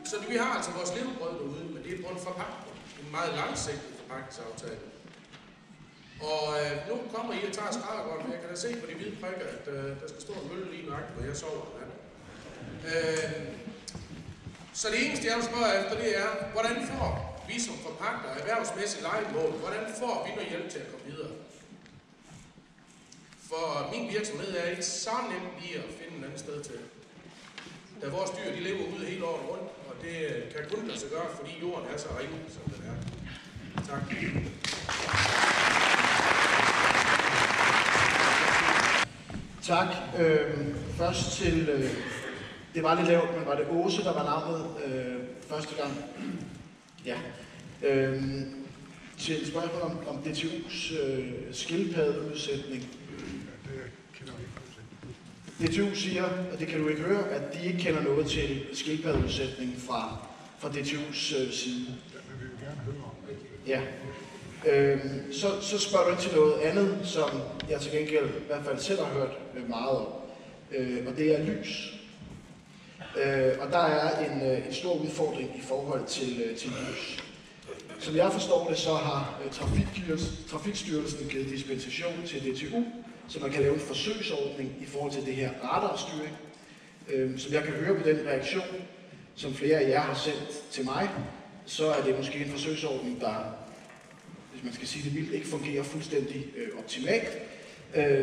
Speaker 21: Så vi har altså vores levebrød derude, men det er på en forpagtning. En meget langsigtet forpagtningsaftale. Og nu kommer I og tager Skræddergården, men jeg kan da se på de hvide prikker, at der skal stå en mølle lige nøjagtigt, hvor jeg sover. Så det eneste, jeg vil spørge efter, det er, hvordan får vi som forpagter erhvervsmæssigt lejemål, hvordan får vi noget hjælp til at komme videre? For min virksomhed er ikke så nemt lige at finde et andet sted til. Da vores dyr, de lever ude hele året rundt, og det kan kun lade sig gøre, fordi jorden er så ren, som den er. Tak.
Speaker 1: Tak. Først til, det var lidt lavt, men var det Åse, der var navnet første gang? Ja. Til et spørgsmål om DTU's skildpaddeudsætning. DTU siger, og det kan du ikke høre, at de ikke kender noget til skildpaddeudsætning fra DTU's side. Ja. Så spørger du ind til noget andet, som jeg til gengæld i hvert fald selv har hørt meget om, og det er lys. Og der er en stor udfordring i forhold til lys. Som jeg forstår det, så har Trafikstyrelsen givet dispensation til DTU, så man kan lave en forsøgsordning i forhold til det her radarstyring. Som jeg kan høre på den reaktion, som flere af jer har sendt til mig, så er det måske en forsøgsordning, der, hvis man skal sige det vildt, ikke fungerer fuldstændig optimalt.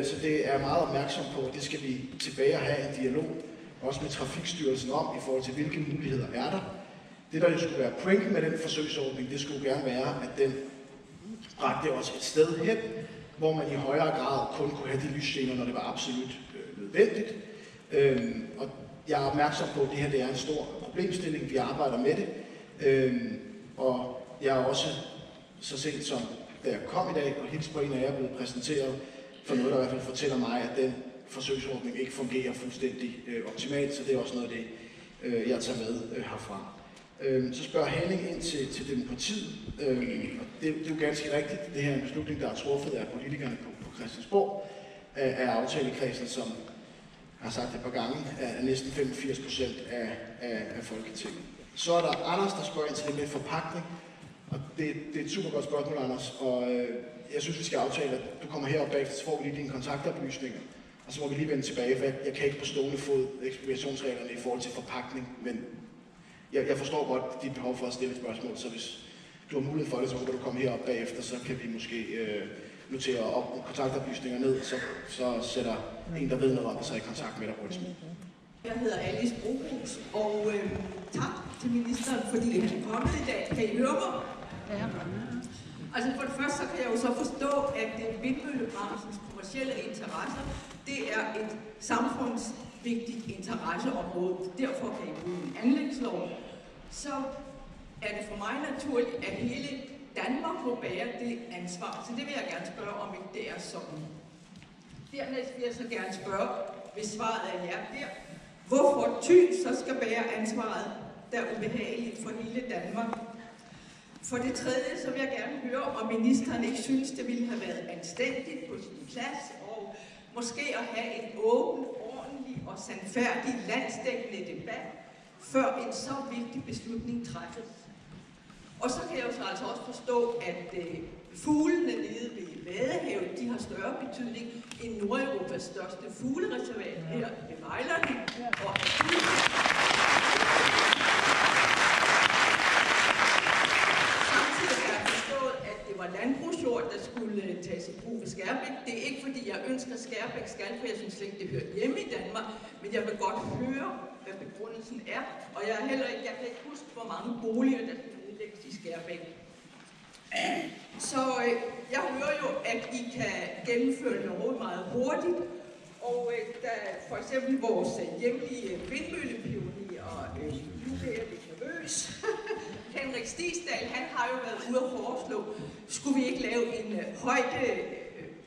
Speaker 1: Så det er jeg meget opmærksom på, at det skal vi tilbage og have en dialog, også med Trafikstyrelsen om, i forhold til hvilke muligheder er der. Det, der jo skulle være pointen med den forsøgsordning, det skulle gerne være, at den bragte os et sted hen, hvor man i højere grad kun kunne have de lysgener, når det var absolut nødvendigt. Og jeg er opmærksom på, at det her det er en stor problemstilling. Vi arbejder med det. Og jeg er også så sent som, da jeg kom i dag, og hilste på en af jer, blevet præsenteret for noget, der i hvert fald fortæller mig, at den forsøgsordning ikke fungerer fuldstændig optimalt, så det er også noget af det, jeg tager med herfra. Så spørger Henning ind til demokratiet, og det er jo ganske rigtigt. Det her er en beslutning, der er truffet af politikerne på Christiansborg, af aftalekredsen, som har sagt et par gange, er næsten 85% af Folketinget. Så er der Anders, der spørger ind til det med forpagtning, og det er et super godt spørgsmål, Anders, og jeg synes, vi skal aftale, at du kommer herop bagefter, så får vi lige dine kontaktoplysninger, og så må vi lige vende tilbage, for jeg kan ikke på stående fod ekspropriationsreglerne i forhold til forpagtning, men jeg forstår godt dit behov for at stille et spørgsmål, så hvis du har mulighed for det, så kan du komme herop bagefter, så kan vi måske notere kontaktoplysninger ned, så sætter en, der ved noget om det, sig i kontakt med dig hurtigt.
Speaker 14: Jeg hedder Alice Brohus, og tak til ministeren, fordi I er kommet i dag. Kan I høre mig? Ja. Altså for det første, så kan jeg jo så forstå, at vindmøllebranchens kommercielle interesser, det er et samfundsvigtigt interesseområde. Derfor kan I bruge en anlægslov. Så er det for mig naturligt, at hele Danmark må bære det ansvar. Så det vil jeg gerne spørge, om ikke det er sådan. Dernæst vil jeg så gerne spørge, hvis svaret er ja der, hvorfor Thy så skal bære ansvaret, der er ubehageligt for hele Danmark. For det tredje, så vil jeg gerne høre, om ministeren ikke synes, det ville have været anstændigt på sin plads, og måske at have en åben, ordentlig og sandfærdig landsdækkende debat, før en så vigtig beslutning træffes. Og så kan jeg jo så altså også forstå, at fuglene nede ved Vadehavet, de har større betydning end Nordeuropas største fuglereservat her ved Vejlerne. Og samtidig har jeg forstået, at det var landbrugsjord, der skulle tages i brug ved Skærbæk. Det er ikke fordi, jeg ønsker, at Skærbæk skal, for jeg synes slet ikke, det hører hjemme i Danmark. Men jeg vil godt høre, hvad begrundelsen er. Og jeg kan ikke huske, hvor mange boliger, der skal nedlægges i Skærbæk. Så jeg hører jo, at I kan gennemføre noget meget hurtigt, og da for eksempel vores hjemlige vindmøllepioner, nu er jeg lidt nervøs, Henrik Stigsdal, han har jo været ude at foreslå, skulle vi ikke lave en højde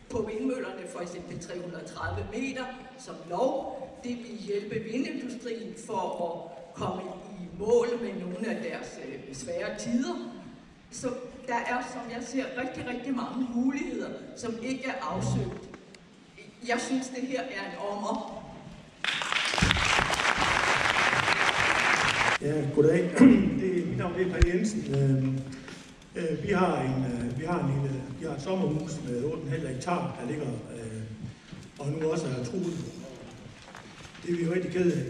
Speaker 14: på vindmøllerne, for eksempel 330 meter som lov. Det vil hjælpe vindindustrien for at komme i mål med nogle af deres svære tider. Så der er, som jeg ser, rigtig, rigtig mange muligheder, som ikke er afsøgt. Jeg synes, det her er en ommer.
Speaker 4: Ja, goddag. Mit navn er Per Jensen. Vi har et sommerhus med 8,5 hektar, der ligger og nu også er truet. Det er vi jo rigtig kede af.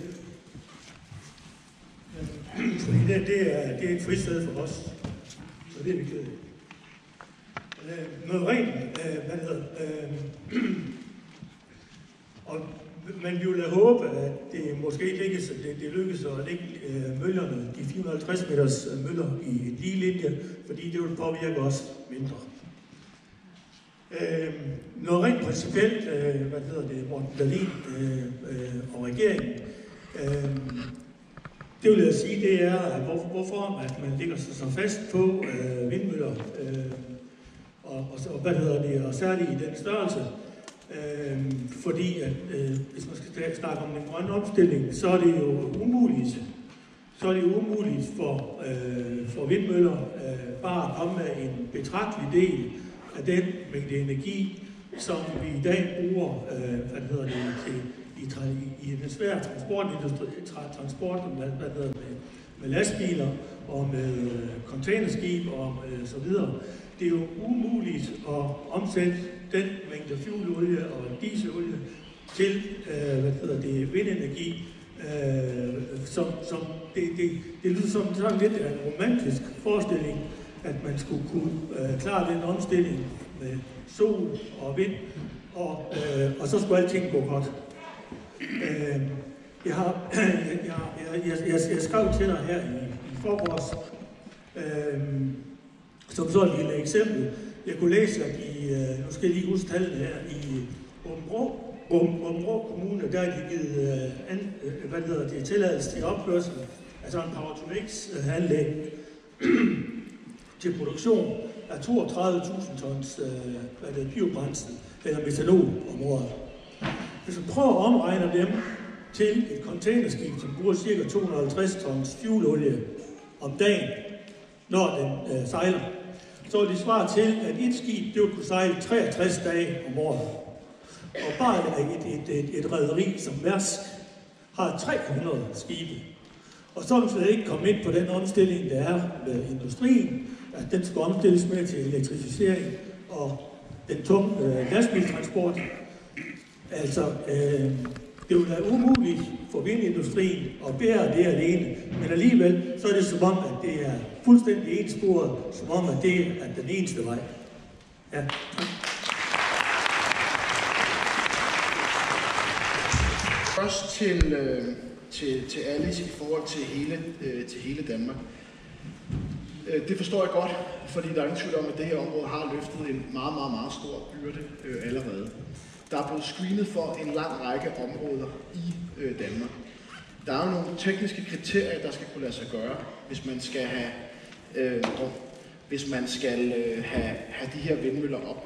Speaker 4: Fordi det er et fristed for os. Så det er vi kede af. Noget rent, men vi vil håbe, at det måske lykkes at lægge møllerne, de 450 meters møller i lige linje, fordi det vil påvirke os mindre. Noget rent principielt, Morten Dahlin og regeringen, det vil jeg sige, det er, at hvorfor at man ligger sig så fast på vindmøller, og særligt i den størrelse. Fordi at, hvis man skal snakke om den grønne omstilling, så er det jo umuligt. For vindmøller bare at komme med en betragtelig del af den mængde energi, som vi i dag bruger i den svære transport med lastbiler og med containerskib og så videre. Det er jo umuligt at omsætte den mængde fuelolie og dieselolie til vindenergi. Det lyder som sådan lidt af en romantisk forestilling, at man skulle kunne klare den omstilling med sol og vind, og så skulle alting gå godt. Jeg skrev til dig her i forgårs, som så et lille eksempel. Jeg kunne læse, at nu skal jeg lige huske tallene her, i Aabenraa Kommune, der er de givet tilladelse til opførsel, altså en Power-to-X-anlæg til produktion af 32.000 tons biobrændsel eller metanol om året. Hvis man prøver at omregne dem til et containerskib, som bruger ca. 250 tons fuelolie om dagen, når den sejler, så er det svar til, at et skib det vil kunne sejle 63 dage om året. Og bare et rederi som Mærsk har 300 skibe. Og så er vi slet ikke kommet ind på den omstilling, der er med industrien, at den skal omstilles med til elektrificering og den tunge lastbiltransport. Altså, det vil være umuligt for vindindustrien at bære det alene, men alligevel så er det som om, at det er fuldstændig ensporet, som om, at det er den eneste vej. Ja.
Speaker 1: Først til Alice i forhold til hele Danmark. Det forstår jeg godt, fordi der er ingen tvivl om, at det her område har løftet en meget, meget, meget stor byrde allerede. Der er blevet screenet for en lang række områder i Danmark. Der er jo nogle tekniske kriterier, der skal kunne lade sig gøre, hvis man skal have de her vindmøller op.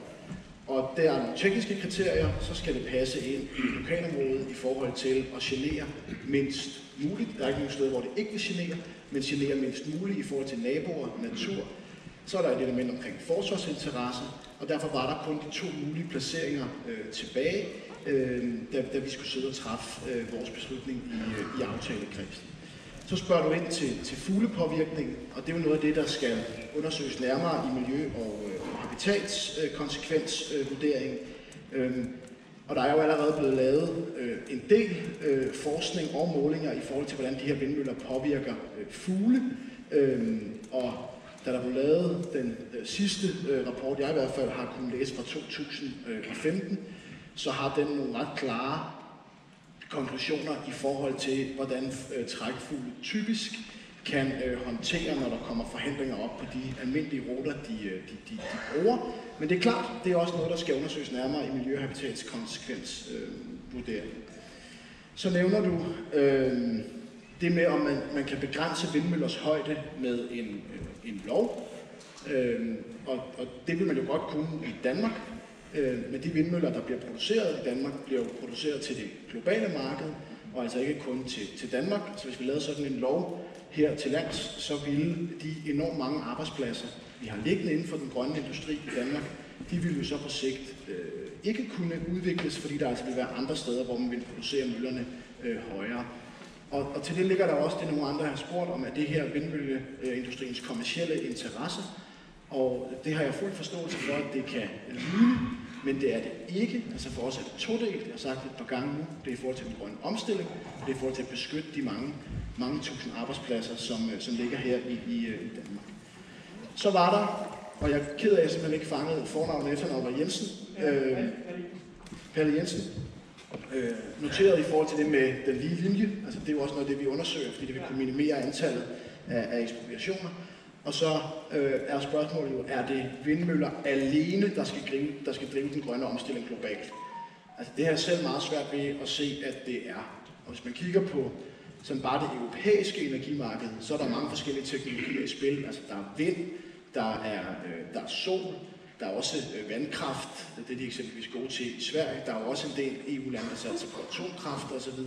Speaker 1: Og der er nogle tekniske kriterier, så skal det passe ind i lokalområdet i forhold til at genere mindst muligt. Der er ikke nogen steder, hvor det ikke vil genere, men genere mindst muligt i forhold til naboer og natur. Så er der et element omkring forsvarsinteresse, og derfor var der kun de 2 mulige placeringer tilbage, da vi skulle sidde og træffe vores beslutning i aftalekredsen. Så spørger du ind til fuglepåvirkning, og det er jo noget af det, der skal undersøges nærmere i miljø- og habitatskonsekvensvurdering. Og der er jo allerede blevet lavet en del forskning og målinger i forhold til, hvordan de her vindmøller påvirker fugle. Og da der blev lavet den sidste rapport, jeg i hvert fald har kunnet læse fra 2015, så har den nogle ret klare konklusioner i forhold til, hvordan trækfugle typisk kan håndtere, når der kommer forhindringer op på de almindelige ruter, de bruger. Men det er klart, det er også noget, der skal undersøges nærmere i miljø- og habitatskonsekvensvurdering. Så nævner du det med, om man kan begrænse vindmøllers højde med en lov. Og det vil man jo godt kunne i Danmark. Men de vindmøller, der bliver produceret i Danmark, bliver jo produceret til det globale marked, og altså ikke kun til Danmark. Så hvis vi lavede sådan en lov her til lands, så ville de enormt mange arbejdspladser, vi har liggende inden for den grønne industri i Danmark, de ville jo så på sigt ikke kunne udvikles, fordi der altså vil være andre steder, hvor man vil producere møllerne højere. Og til det ligger der også, det nogle andre har spurgt om, at det her vindmølleindustriens kommercielle interesse. Og det har jeg fuld forståelse for, at det kan lyde, men det er det ikke. Altså for os er det todelt. Jeg har sagt det et par gange nu. Det er i forhold til den grønne omstilling, og det er i forhold til at beskytte de mange tusind arbejdspladser, som ligger her i Danmark. Så var der, og jeg er ked af, at jeg simpelthen ikke fangede fornavnet efternavnet Jensen. Palle Jensen. Noteret i forhold til det med den lige linje. Altså det er jo også noget af det, vi undersøger, fordi det vil kunne minimere antallet af ekspropriationer. Og så er spørgsmålet jo, er det vindmøller alene, der skal drive den grønne omstilling globalt? Altså det er selv meget svært ved at se, at det er. Og hvis man kigger på sådan bare det europæiske energimarked, så er der mange forskellige teknologier i spil. Altså der er vind, der er sol, der er også vandkraft, det er de eksempelvis gode til i Sverige. Der er også en del EU-lande, der satser på atomkraft osv.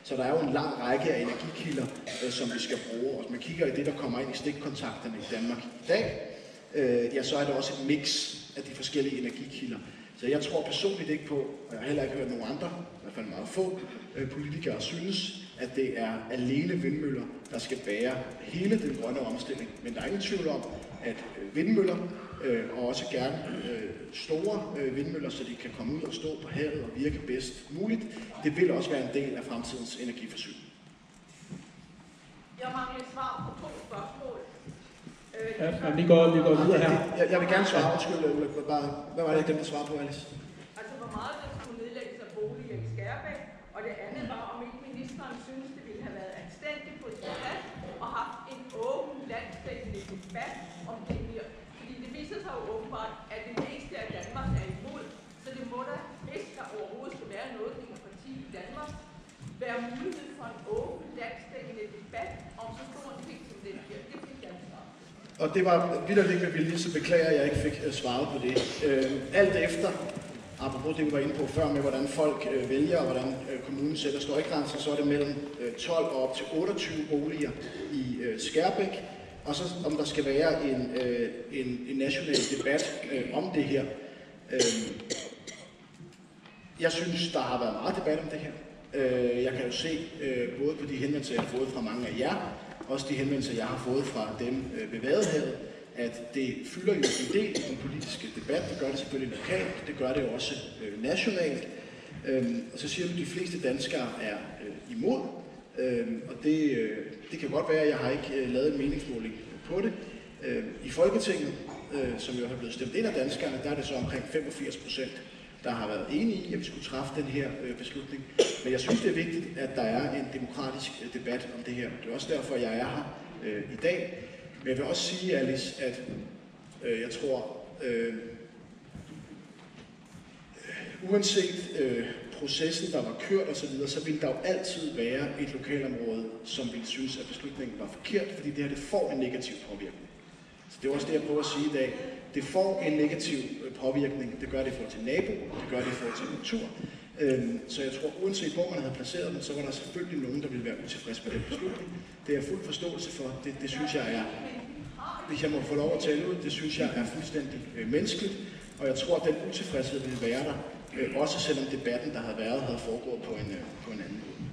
Speaker 1: Så der er jo en lang række af energikilder, som vi skal bruge. Og hvis man kigger i det, der kommer ind i stikkontakterne i Danmark i dag, ja, så er der også et mix af de forskellige energikilder. Så jeg tror personligt ikke på, og jeg har heller ikke hørt nogen andre, i hvert fald meget få politikere synes, at det er alene vindmøller, der skal bære hele den grønne omstilling. Men der er ingen tvivl om, at vindmøller, og også gerne store vindmøller, så de kan komme ud og stå på havet og virke bedst muligt, det vil også være en del af fremtidens energiforsyning.
Speaker 2: Jeg mangler svar på 2 spørgsmål.
Speaker 17: Vi går videre her.
Speaker 1: Jeg vil gerne svare, undskyld, hvad var det, den der svarede på, Alice?
Speaker 2: Altså, hvor meget der skulle nedlægges af boliger i Skærbæk, og det andet var, om ikke ministeren synes, det ville have været anstændigt på sin plads og haft en åben landsdækkende debat om det her. Fordi det viser sig jo åbenbart, at det meste af Danmark er imod, så det må da, hvis der overhovedet skal være noget demokrati i Danmark, være mulighed for en åben landsdækkende debat om så stor en ting som den her. Det fik jeg svar.
Speaker 1: Og det var vitterligt med vilje, så beklager jeg ikke fik svaret på det. Alt efter, apropos det vi var inde på før med, hvordan folk vælger og hvordan kommunen sætter støjgrænser, så er det mellem 12 og op til 28 boliger i Skærbæk. Og så om der skal være en national debat om det her. Jeg synes, der har været meget debat om det her. Jeg kan jo se både på de henvendelser, jeg har fået fra mange af jer, også de henvendelser, jeg har fået fra dem ved Vadehavet, at det fylder jo en del i den politiske debat. Det gør det selvfølgelig lokalt, det gør det jo også nationalt. Og så siger du, at de fleste danskere er imod. Og det kan godt være, at jeg har ikke lavet en meningsmåling på det. I Folketinget, som jo har blevet stemt ind af danskerne, der er det så omkring 85%, der har været enige i, at vi skulle træffe den her beslutning. Men jeg synes, det er vigtigt, at der er en demokratisk debat om det her. Det er også derfor, jeg er her i dag. Men jeg vil også sige, Alice, at jeg tror, uanset processen, der var kørt osv., så vil der jo altid være et lokalområde, som ville synes, at beslutningen var forkert, fordi det her det får en negativ påvirkning. Så det er også det, jeg prøver at sige i dag. Det får en negativ påvirkning. Det gør det i forhold til nabo, det gør det i forhold til natur. Så jeg tror, uanset hvor man havde placeret den, så var der selvfølgelig nogen, der ville være utilfreds med den beslutning. Det er jeg fuld forståelse for. Det synes jeg er, hvis jeg må få lov at tale ud, det synes jeg er fuldstændig menneskeligt. Og jeg tror, at den utilfredshed ville være der, også selvom debatten, der havde været, havde foregået på en anden måde.